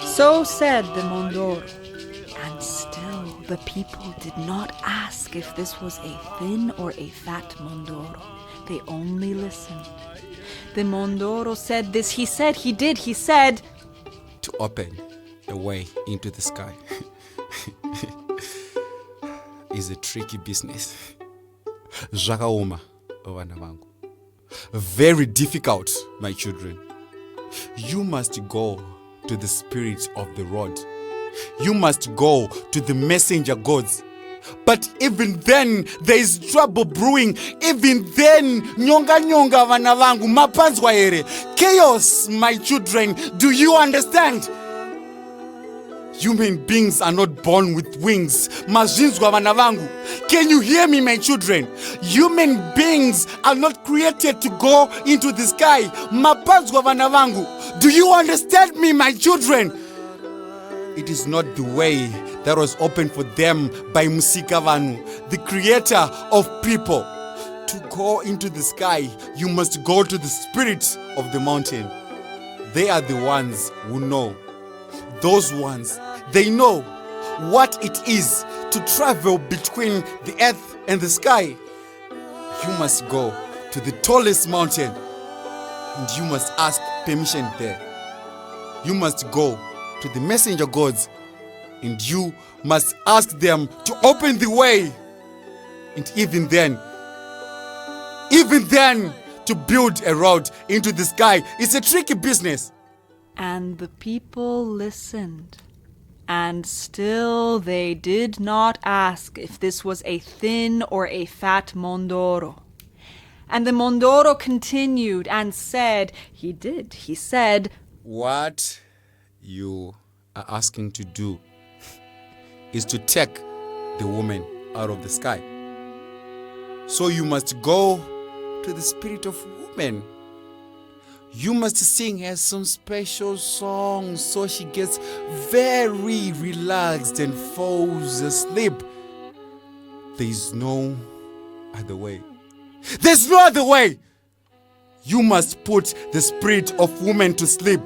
So said the Mhondoro, and still the people did not ask if this was a thin or a fat Mhondoro. They only listened. The Mhondoro said this, he said, he did, he said, To open a way into the sky is a tricky business. Zvakaoma, vana vangu. Very difficult, my children. You must go to the spirit of the rod. You must go to the messenger gods. But even then, there is trouble brewing. Even then, nyonga vana vangu, mapanzwa ere. Chaos, my children. Do you understand? Human beings are not born with wings. Mazvinzwa vana vangu. Can you hear me, my children? Human beings are not created to go into the sky. Mapanzwa vana vangu. Do you understand me, my children? It is not the way that was opened for them by Musika Vanu, the creator of people. To go into the sky, you must go to the spirit of the mountain. They are the ones who know. Those ones, they know what it is to travel between the earth and the sky. You must go to the tallest mountain and you must ask permission there. You must go to the messenger gods and you must ask them to open the way. And even then, to build a road into the sky is a tricky business. And the people listened. And still they did not ask if this was a thin or a fat Mhondoro. And the Mhondoro continued and said, he did, he said, What you are asking to do is to take the woman out of the sky. So you must go to the spirit of woman. You must sing her some special songs so she gets very relaxed and falls asleep. There is no other way. There's no other way. You must put the spirit of woman to sleep.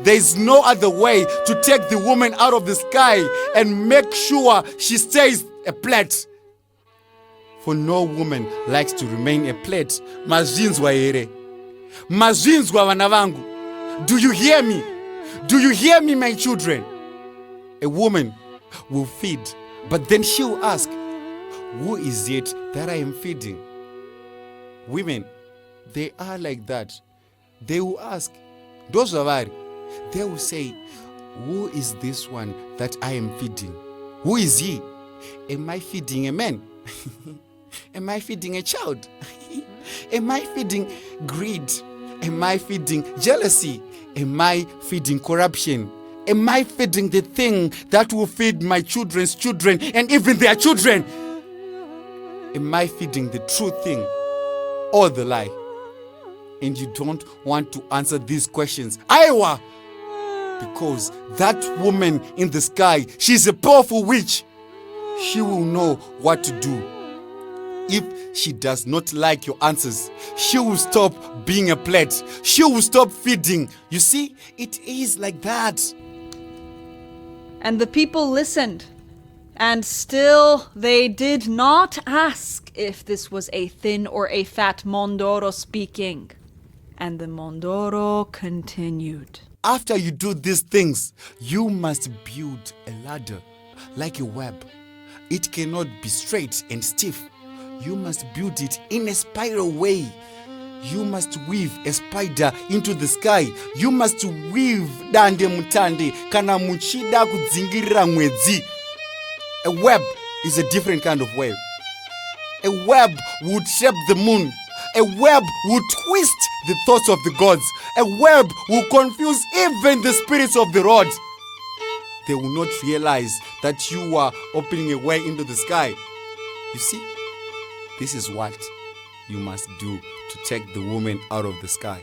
There is no other way to take the woman out of the sky and make sure she stays a plate. For no woman likes to remain a plate. Mazvinzwa ere. Mazvinzwa vana vangu. Do you hear me? Do you hear me, my children? A woman will feed, but then she will ask, who is it that I am feeding? Women, they are like that. They will ask, those are vari. They will say, who is this one that I am feeding? Who is he? Am I feeding a man? Am I feeding a child? Am I feeding greed? Am I feeding jealousy? Am I feeding corruption? Am I feeding the thing that will feed my children's children and even their children? Am I feeding the true thing or the lie? And you don't want to answer these questions. Iowa! Because that woman in the sky, she's a powerful witch. She will know what to do. If she does not like your answers, she will stop being a plate. She will stop feeding. You see, it is like that. And the people listened. And still they did not ask if this was a thin or a fat Mhondoro speaking. And the Mhondoro continued. After you do these things, you must build a ladder like a web. It cannot be straight and stiff. You must build it in a spiral way. You must weave a spider into the sky. You must weave dande mutande kana muchida kudzingirira mwedzi. A web is a different kind of web. A web would shape the moon. A web will twist the thoughts of the gods. A web will confuse even the spirits of the rod. They will not realize that you are opening a way into the sky. You see, this is what you must do to take the woman out of the sky.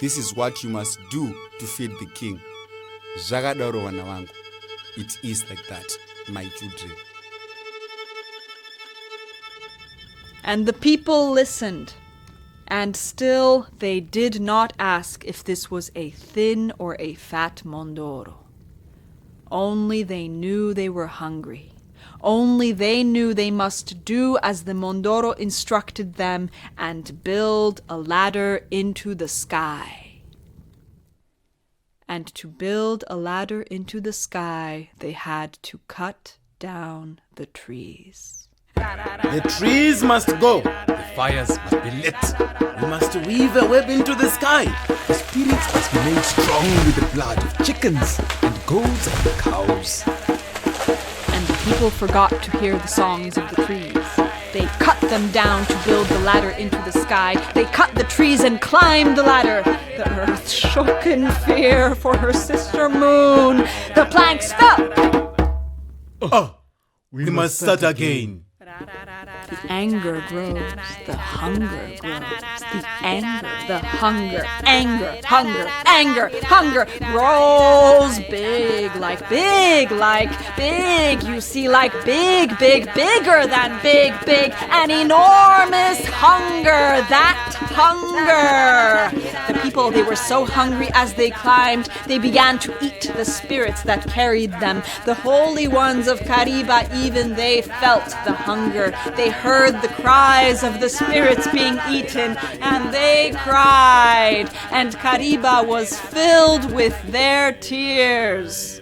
This is what you must do to feed the king. Zvakadaro vana vangu. It is like that. my children. And the people listened, and still they did not ask if this was a thin or a fat Mhondoro. Only they knew they were hungry. Only they knew they must do as the Mhondoro instructed them and build a ladder into the sky. And to build a ladder into the sky, they had to cut down the trees. The trees must go. The fires must be lit. We must weave a web into the sky. The spirits must be made strong with the blood of chickens and goats and cows. And the people forgot to hear the songs of the trees. They cut them down to build the ladder into the sky. They cut the trees and climbed the ladder. The earth shook in fear for her sister moon. The planks fell. We must start again. The anger grows, the hunger grows. The anger, the hunger, anger grows big, like big. You see, like big, bigger than big, an enormous hunger, that hunger. The people, they were so hungry as they climbed, they began to eat the spirits that carried them. The holy ones of Kariba, even they felt the hunger. They heard the cries of the spirits being eaten, and they cried, and Kariba was filled with their tears.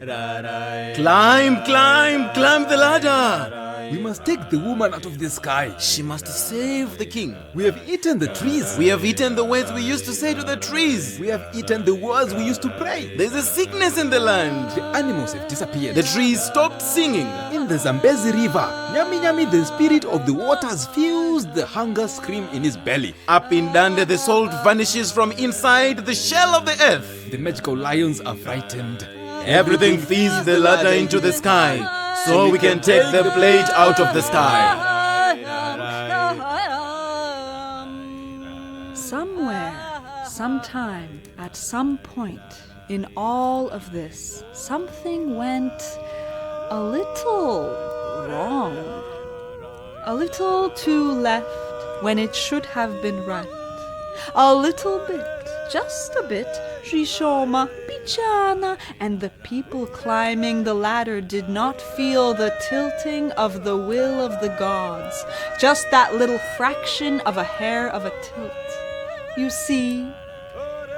Climb the ladder. We must take the woman out of the sky. She must save the king. We have eaten the trees. We have eaten the words we used to say to the trees. We have eaten the words we used to pray. There's a sickness in the land. The animals have disappeared. The trees stopped singing. In the Zambezi River, Nyami, the spirit of the waters, feels the hunger scream in his belly. Up in Dande, the salt vanishes from inside the shell of the earth. The magical lions are frightened. Everything feeds the ladder into the sky, so we can take the plate out of the sky. Somewhere, sometime, at some point in all of this, something went a little wrong. A little to left when it should have been right. A little bit, just a bit, Shishoma, Pichana, and the people climbing the ladder did not feel the tilting of the will of the gods, just that little fraction of a hair of a tilt. You see,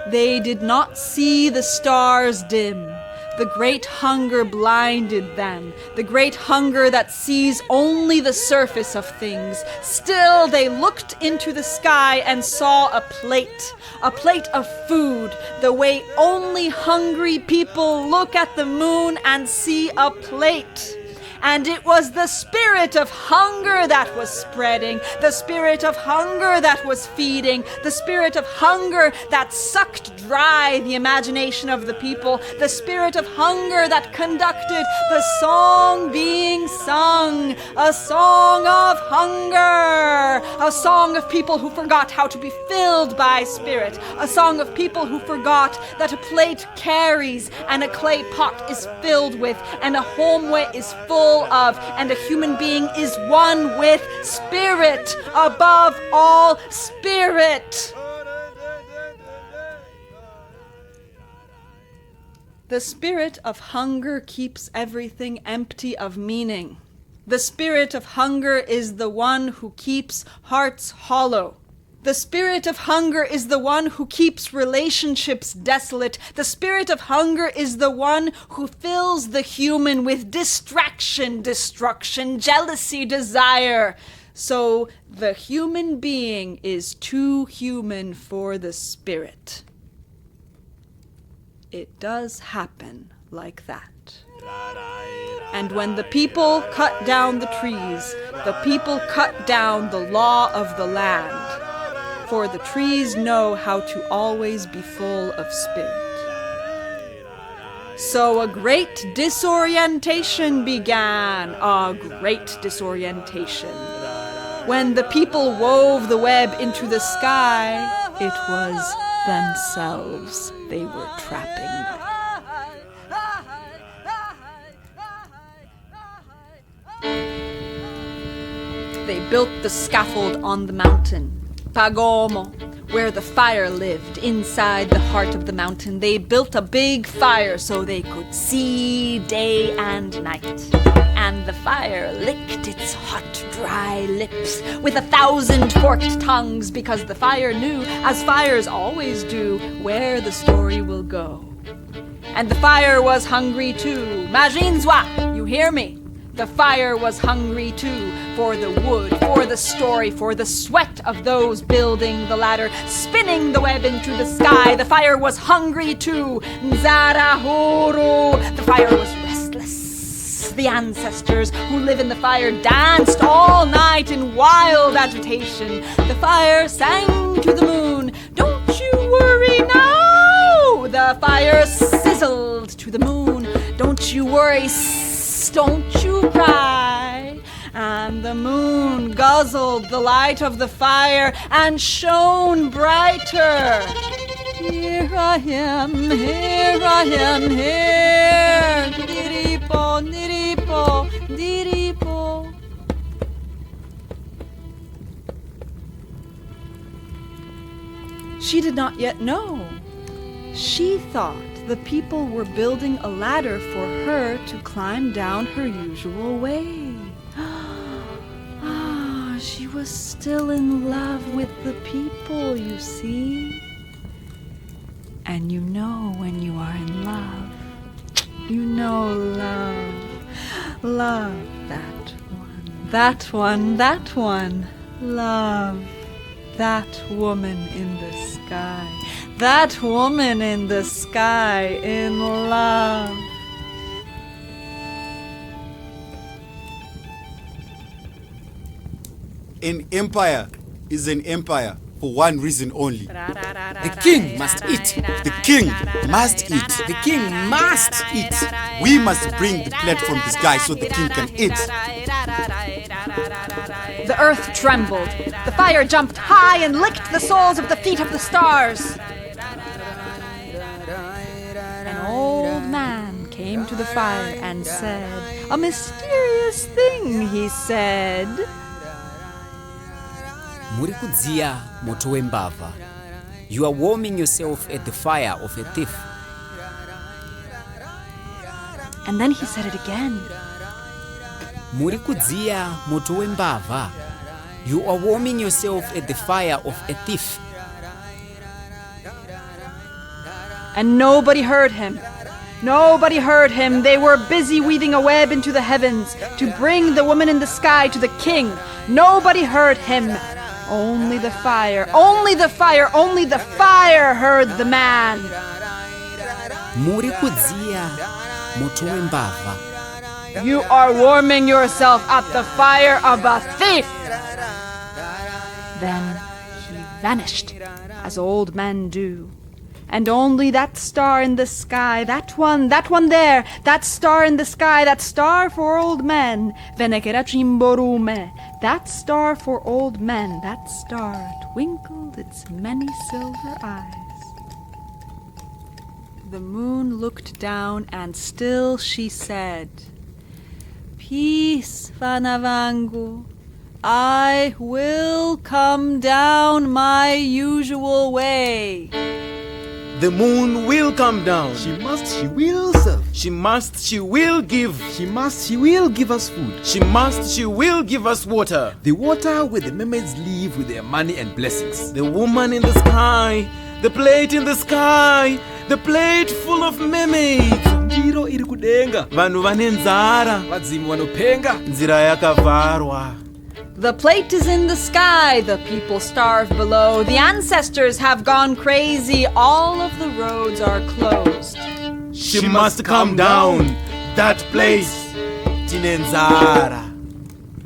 they did not see the stars dim. The great hunger blinded them, the great hunger that sees only the surface of things. Still, they looked into the sky and saw a plate of food, the way only hungry people look at the moon and see a plate. And it was the spirit of hunger that was spreading, the spirit of hunger that was feeding, the spirit of hunger that sucked dry the imagination of the people, the spirit of hunger that conducted the song being sung, a song of hunger, a song of people who forgot how to be filled by spirit, a song of people who forgot that a plate carries and a clay pot is filled with and a homeway is full of, and a human being is one with spirit, above all spirit. The spirit of hunger keeps everything empty of meaning. The spirit of hunger is the one who keeps hearts hollow. The spirit of hunger is the one who keeps relationships desolate. The spirit of hunger is the one who fills the human with distraction, destruction, jealousy, desire. So the human being is too human for the spirit. It does happen like that. And when the people cut down the trees, the people cut down the law of the land. For the trees know how to always be full of spirit. So a great disorientation began, a great disorientation. When the people wove the web into the sky, it was themselves they were trapping. built the scaffold on the mountain, Pagomo, where the fire lived inside the heart of the mountain. They built a big fire so they could see day and night. And the fire licked its hot, dry lips with 1,000 forked tongues, because the fire knew, as fires always do, where the story will go. And the fire was hungry too. Majinzwa, you hear me? The fire was hungry too, for the wood, for the story, for the sweat of those building the ladder, spinning the web into the sky. The fire was hungry too. NZARA-HUNGER. The fire was restless. The ancestors who live in the fire danced all night in wild agitation. The fire sang to the moon, "Don't you worry now." The fire sizzled to the moon, "Don't you worry, don't you cry." And the moon guzzled the light of the fire and shone brighter. Here I am, here I am, here. Diripo, diripo, diripo. She did not yet know. She thought the people were building a ladder for her to climb down her usual way. She was still in love with the people, you see. And you know when you are in love. You know love. Love that one. That one, that one. Love that woman in the sky. That woman in the sky in love. An empire is an empire for one reason only. The king must eat. The king must eat. The king must eat. We must bring the plate from the sky so the king can eat. The earth trembled. The fire jumped high and licked the soles of the feet of the stars. An old man came to the fire and said, a mysterious thing, he said. Muri kudziya moto wembava. You are warming yourself at the fire of a thief. And then he said it again. Muri kudziya moto wembava. You are warming yourself at the fire of a thief. And nobody heard him. Nobody heard him. They were busy weaving a web into the heavens to bring the woman in the sky to the king. Nobody heard him. Only the fire, only the fire, only the fire heard the man. Muri kudziya moto wembava. You are warming yourself at the fire of a thief. Then he vanished, as old men do. And only that star in the sky, that one there, that star in the sky, that star for old men, Venekera Chimborume, that star for old men, that star twinkled its many silver eyes. The moon looked down, and still she said, Peace, Vanavangu, I will come down my usual way. The moon will come down. She will serve. She will give. She will give us food. She will give us water. The water where the mermaids live with their money and blessings. The woman in the sky, the plate in the sky, the plate full of mermaids. Ndiro iri kudenga. Vanhu vane nzara. Vadzimu vanopenga. Nzira yakavarwa. The plate is in the sky, the people starve below. The ancestors have gone crazy, all of the roads are closed. She must come down, that place, Tine Nzara.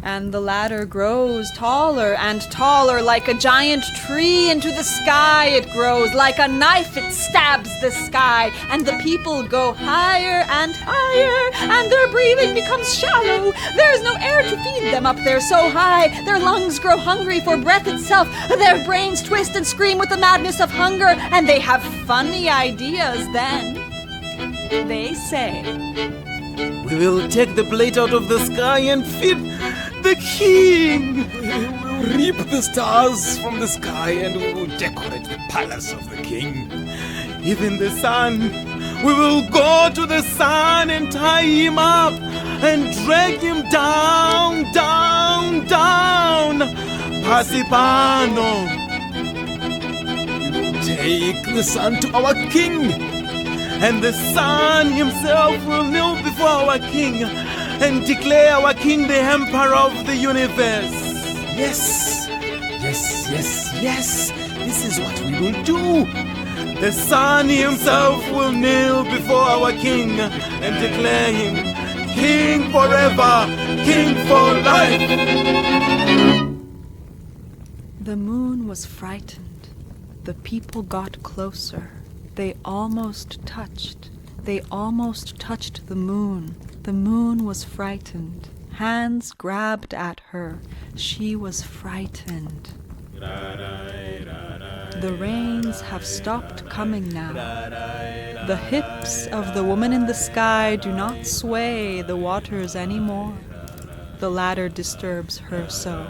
And the ladder grows taller and taller, like a giant tree into the sky it grows. Like a knife it stabs the sky, and the people go higher and higher, and their breathing becomes shallow. There's no air to feed them up there so high. Their lungs grow hungry for breath itself. Their brains twist and scream with the madness of hunger, and they have funny ideas then. They say, we will take the plate out of the sky and feed the king. We will reap the stars from the sky and we will decorate the palace of the king. Even the sun, we will go to the sun and tie him up and drag him down, down, down. Pasipano. We will take the sun to our king. And the sun himself will kneel before our king and declare our king the emperor of the universe. Yes, yes, yes, yes. This is what we will do. The sun himself will kneel before our king and declare him king forever, king for life. The moon was frightened. The people got closer. They almost touched. They almost touched the moon. The moon was frightened. Hands grabbed at her. She was frightened. The rains have stopped coming now. The hips of the woman in the sky do not sway the waters anymore. The ladder disturbs her so.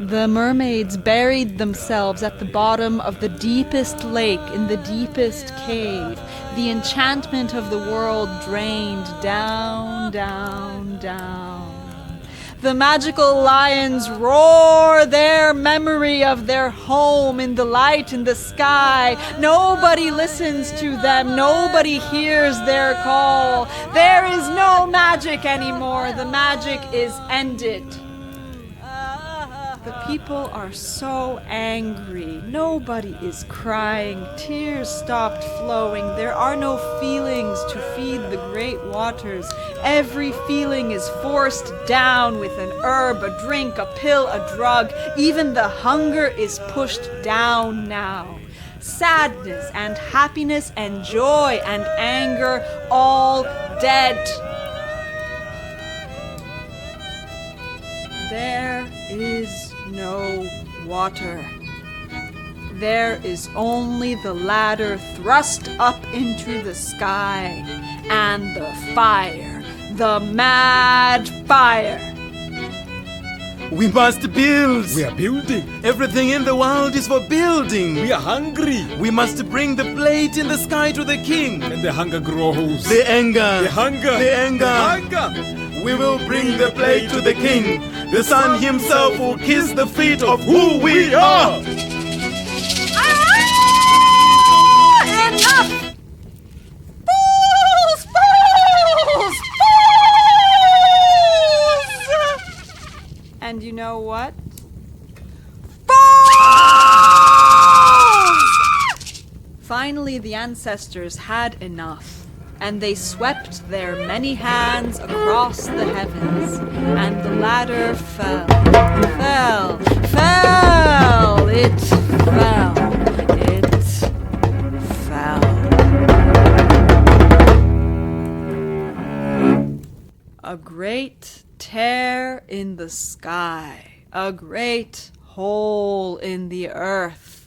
The mermaids buried themselves at the bottom of the deepest lake in the deepest cave. The enchantment of the world drained down, down, down. The magical lions roar their memory of their home in the light in the sky. Nobody listens to them. Nobody hears their call. There is no magic anymore. The magic is ended. The people are so angry. Nobody is crying. Tears stopped flowing. There are no feelings to feed the great waters. Every feeling is forced down with an herb, a drink, a pill, a drug. Even the hunger is pushed down now. Sadness and happiness and joy and anger, all dead. There is no water. There is only the ladder thrust up into the sky and the fire, the mad fire. We must build. We are building. Everything in the world is for building. We are hungry. We must bring the plate in the sky to the king. And the hunger grows. The anger. The hunger. The anger. The hunger. We will bring the plate to the king. The sun himself will kiss the feet of who we are. Enough! Fools! Fools! Fools! And you know what? Fools! Finally, the ancestors had enough. And they swept their many hands across the heavens, and the ladder fell, fell, fell, it fell, it fell. A great tear in the sky, a great hole in the earth.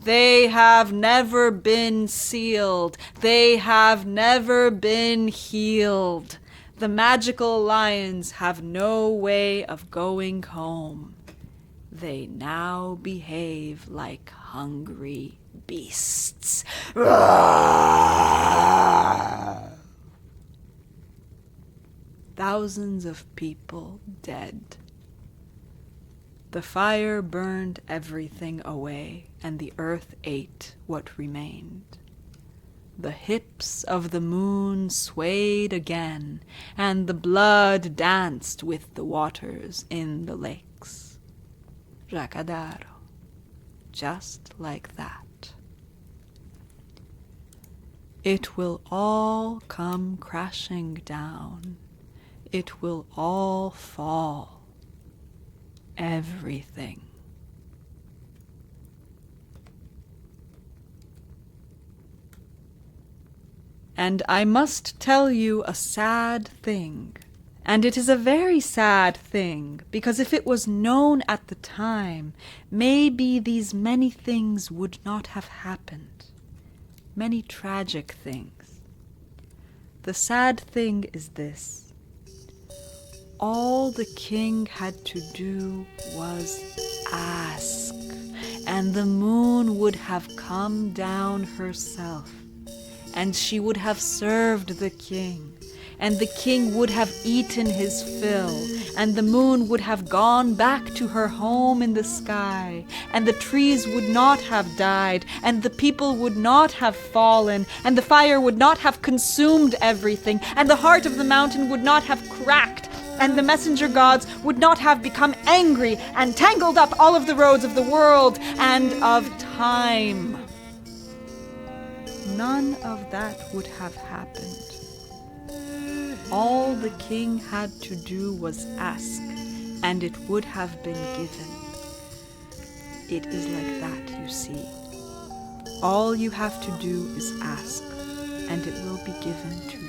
They have never been sealed. They have never been healed. The magical lions have no way of going home. They now behave like hungry beasts. Thousands of people dead. The fire burned everything away, and the earth ate what remained. The hips of the moon swayed again, and the blood danced with the waters in the lakes. Jacadaro, just like that. It will all come crashing down. It will all fall. Everything. And I must tell you a sad thing. And it is a very sad thing, because if it was known at the time, maybe these many things would not have happened. Many tragic things. The sad thing is this. All the king had to do was ask, and the moon would have come down herself, and she would have served the king, and the king would have eaten his fill, and the moon would have gone back to her home in the sky, and the trees would not have died, and the people would not have fallen, and the fire would not have consumed everything, and the heart of the mountain would not have cracked, and the messenger gods would not have become angry and tangled up all of the roads of the world and of time. None of that would have happened. All the king had to do was ask, and it would have been given. It is like that, you see. All you have to do is ask, and it will be given to you.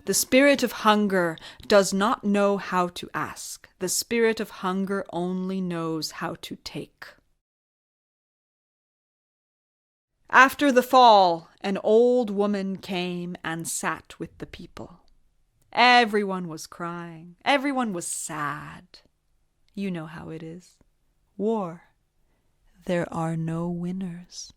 The spirit of hunger does not know how to ask. The spirit of hunger only knows how to take. After the fall, an old woman came and sat with the people. Everyone was crying. Everyone was sad. You know how it is. War. There are no winners.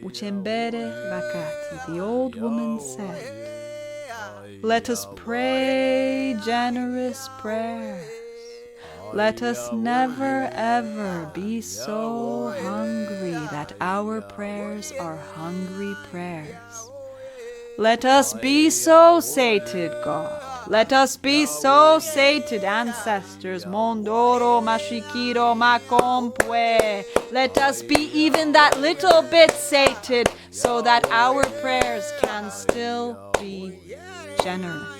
Uchembere vakati, the old woman said, "Let us pray generous prayers. Let us never ever be so hungry that our prayers are hungry prayers. Let us be so sated, God. Let us be so sated, ancestors. Mhondoro mashikiro makompwe. Let us be even that little bit sated so that our prayers can still be generous.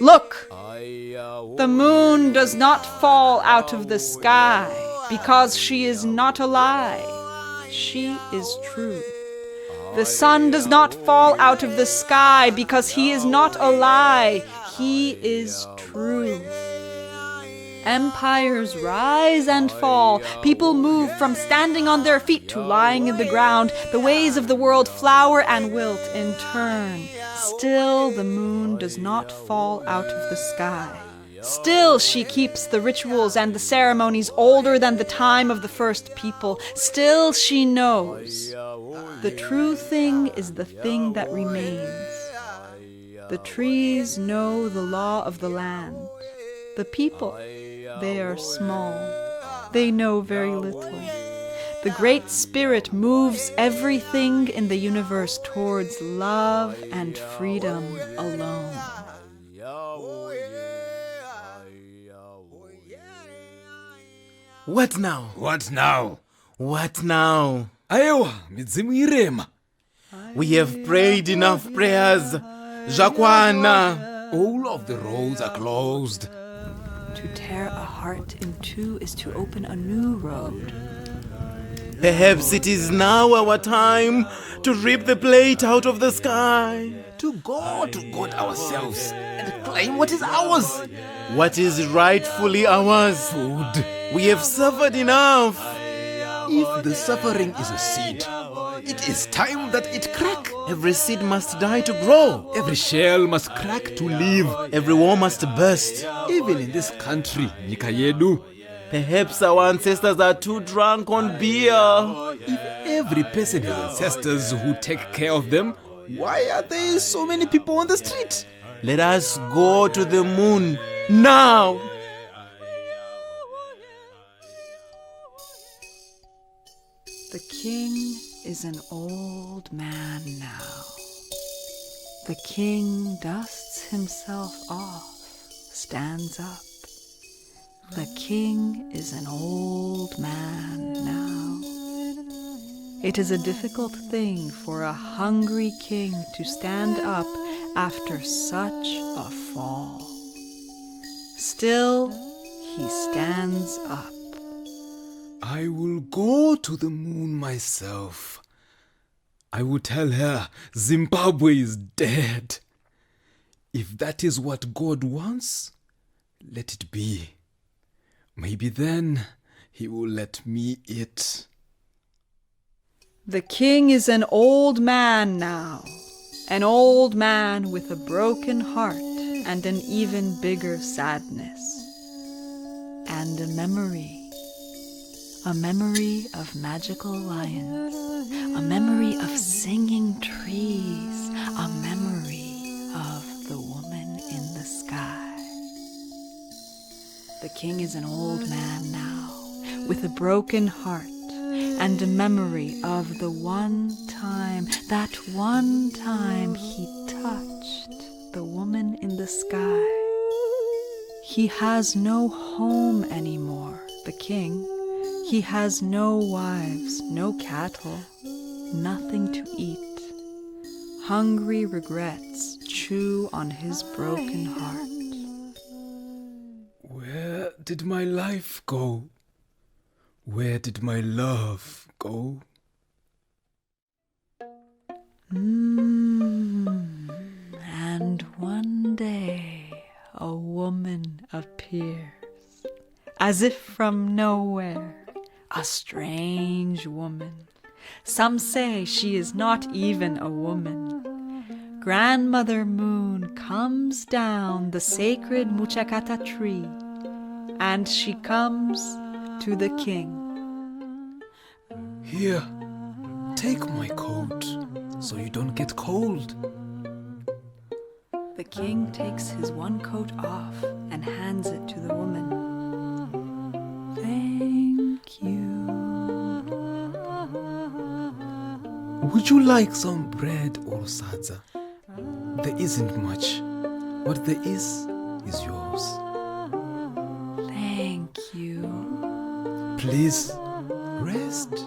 Look! The moon does not fall out of the sky because she is not a lie. She is true. The sun does not fall out of the sky because he is not a lie. He is true. Empires rise and fall. People move from standing on their feet to lying in the ground. The ways of the world flower and wilt in turn. Still, the moon does not fall out of the sky. Still, she keeps the rituals and the ceremonies older than the time of the first people. Still, she knows. The true thing is the thing that remains. The trees know the law of the land. The people, they are small. They know very little. The Great Spirit moves everything in the universe towards love and freedom alone. What now? What now? What now? Aiwa, midzimu irema. We have prayed enough prayers. Zhakwana. All of the roads are closed. To tear a heart in two is to open a new road. Perhaps it is now our time to rip the plate out of the sky. To go to God ourselves and claim what is ours. What is rightfully ours. Food. We have suffered enough. If the suffering is a seed, it is time that it crack. Every seed must die to grow. Every shell must crack to live. Every war must burst. Even in this country, Nika yedu. Perhaps our ancestors are too drunk on beer. If every person has ancestors who take care of them, why are there so many people on the street? Let us go to the moon now. The king is an old man now. The king dusts himself off, stands up. The king is an old man now. It is a difficult thing for a hungry king to stand up after such a fall. Still, he stands up. I will go to the moon myself. I will tell her Zimbabwe is dead. If that is what God wants, let it be. Maybe then he will let me eat. The king is an old man now. An old man with a broken heart and an even bigger sadness. And a memory of magical lions, a memory of singing trees, a memory of the woman in the sky. The king is an old man now, with a broken heart, and a memory of the one time he touched the woman in the sky. He has no home anymore, the king. He has no wives, no cattle, nothing to eat. Hungry regrets chew on his broken heart. Where did my life go? Where did my love go? And one day a woman appears, as if from nowhere, a strange woman. Some say she is not even a woman. Grandmother Moon comes down the sacred Muchakata tree, and she comes to the king. Here, take my coat, so you don't get cold. The king takes his one coat off and hands it to the woman. Thank you. Would you like some bread or sadza? There isn't much. What there is yours. Thank you. Please, rest.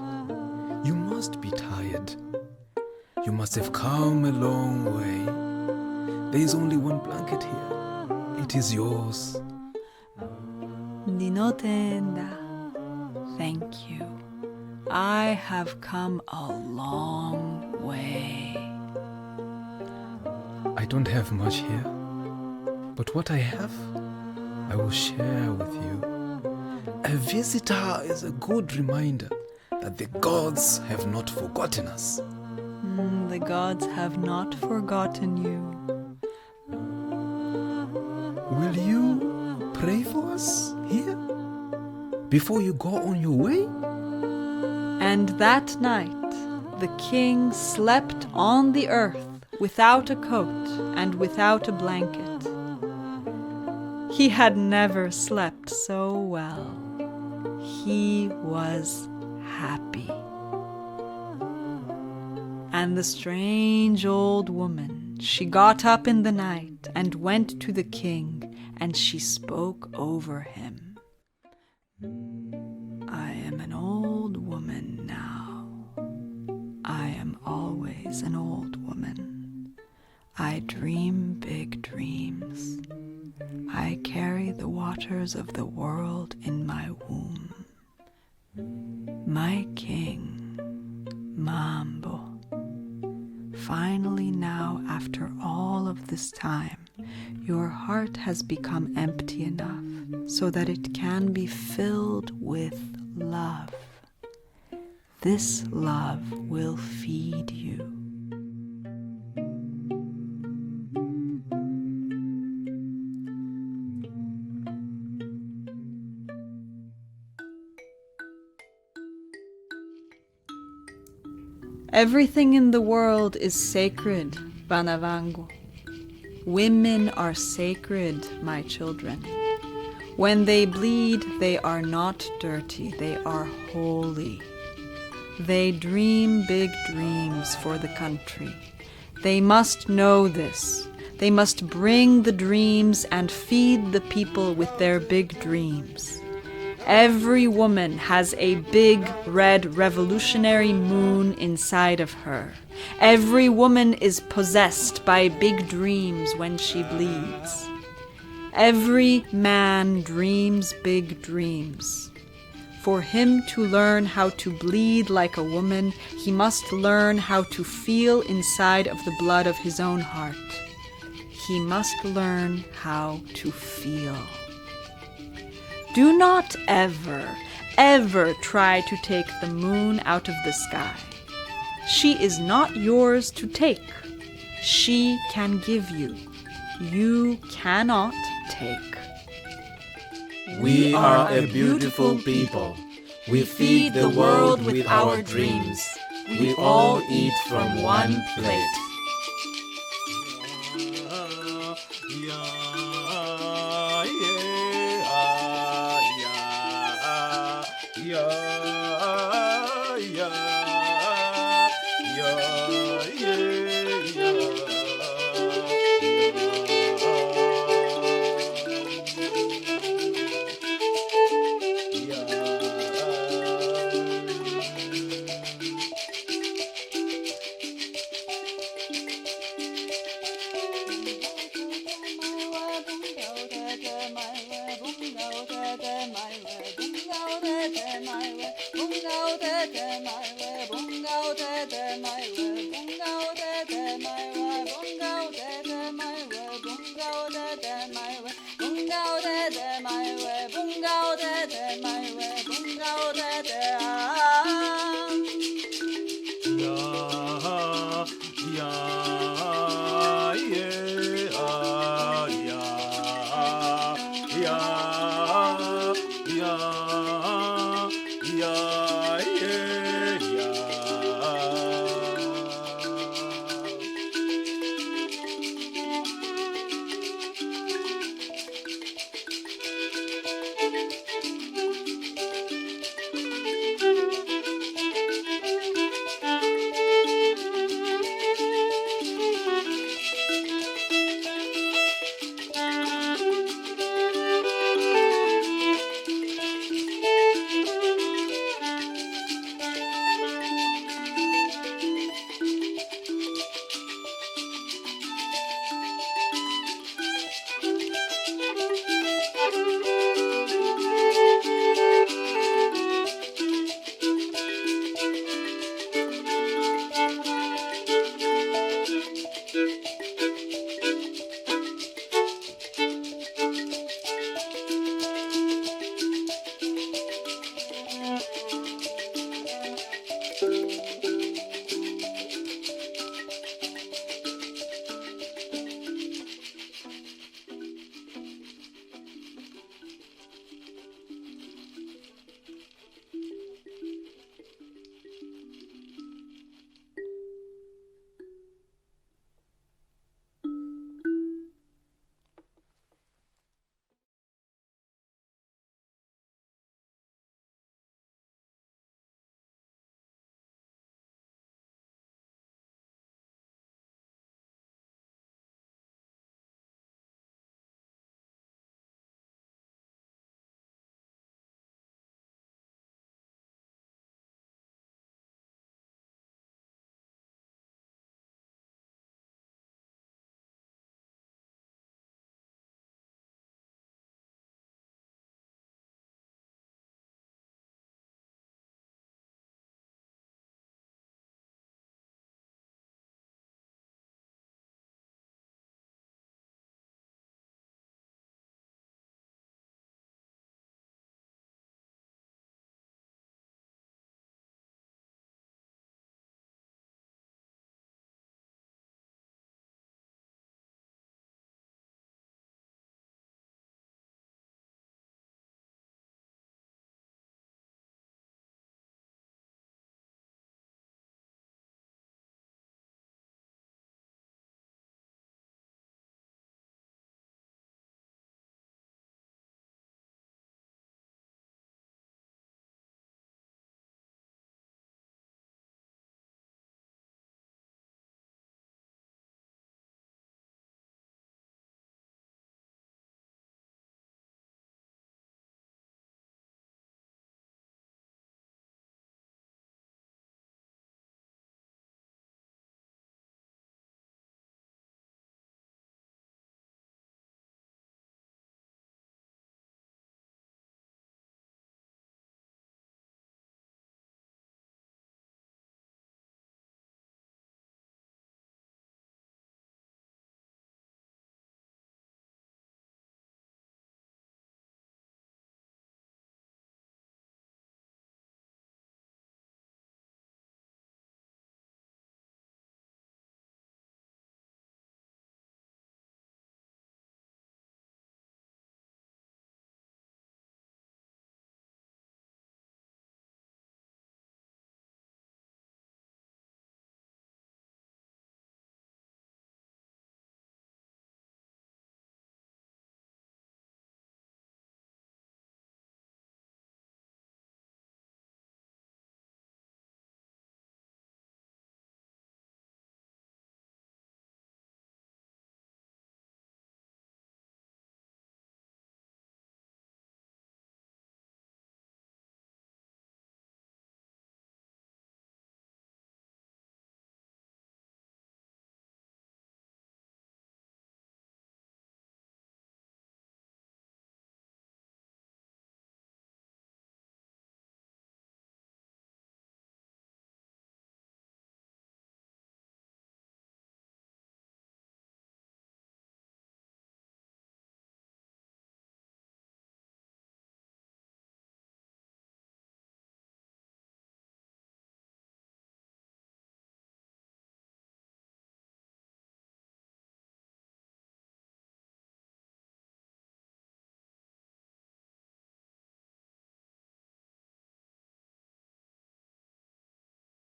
You must be tired. You must have come a long way. There is only one blanket here. It is yours. Ninotenda. Thank you. I have come a long way. I don't have much here, but what I have, I will share with you. A visitor is a good reminder that the gods have not forgotten us. The gods have not forgotten you. Will you pray for us here before you go on your way? And that night the king slept on the earth without a coat and without a blanket. He had never slept so well. He was happy. And the strange old woman, she got up in the night and went to the king, and she spoke over him. I am an old woman now. I am always an old woman. I dream big dreams. I carry the waters of the world in my womb. My king, Mambo. Finally now, after all of this time, your heart has become empty enough so that it can be filled with love. This love will feed you. Everything in the world is sacred, Bana vangu. Women are sacred, my children. When they bleed, they are not dirty, they are holy. They dream big dreams for the country. They must know this. They must bring the dreams and feed the people with their big dreams. Every woman has a big red revolutionary moon inside of her. Every woman is possessed by big dreams when she bleeds. Every man dreams big dreams. For him to learn how to bleed like a woman, he must learn how to feel inside of the blood of his own heart. He must learn how to feel. Do not ever try to take the moon out of the sky. She is not yours to take. she can give you. You cannot take. We are a beautiful people. We feed the world with our dreams. We all eat from one plate. My way.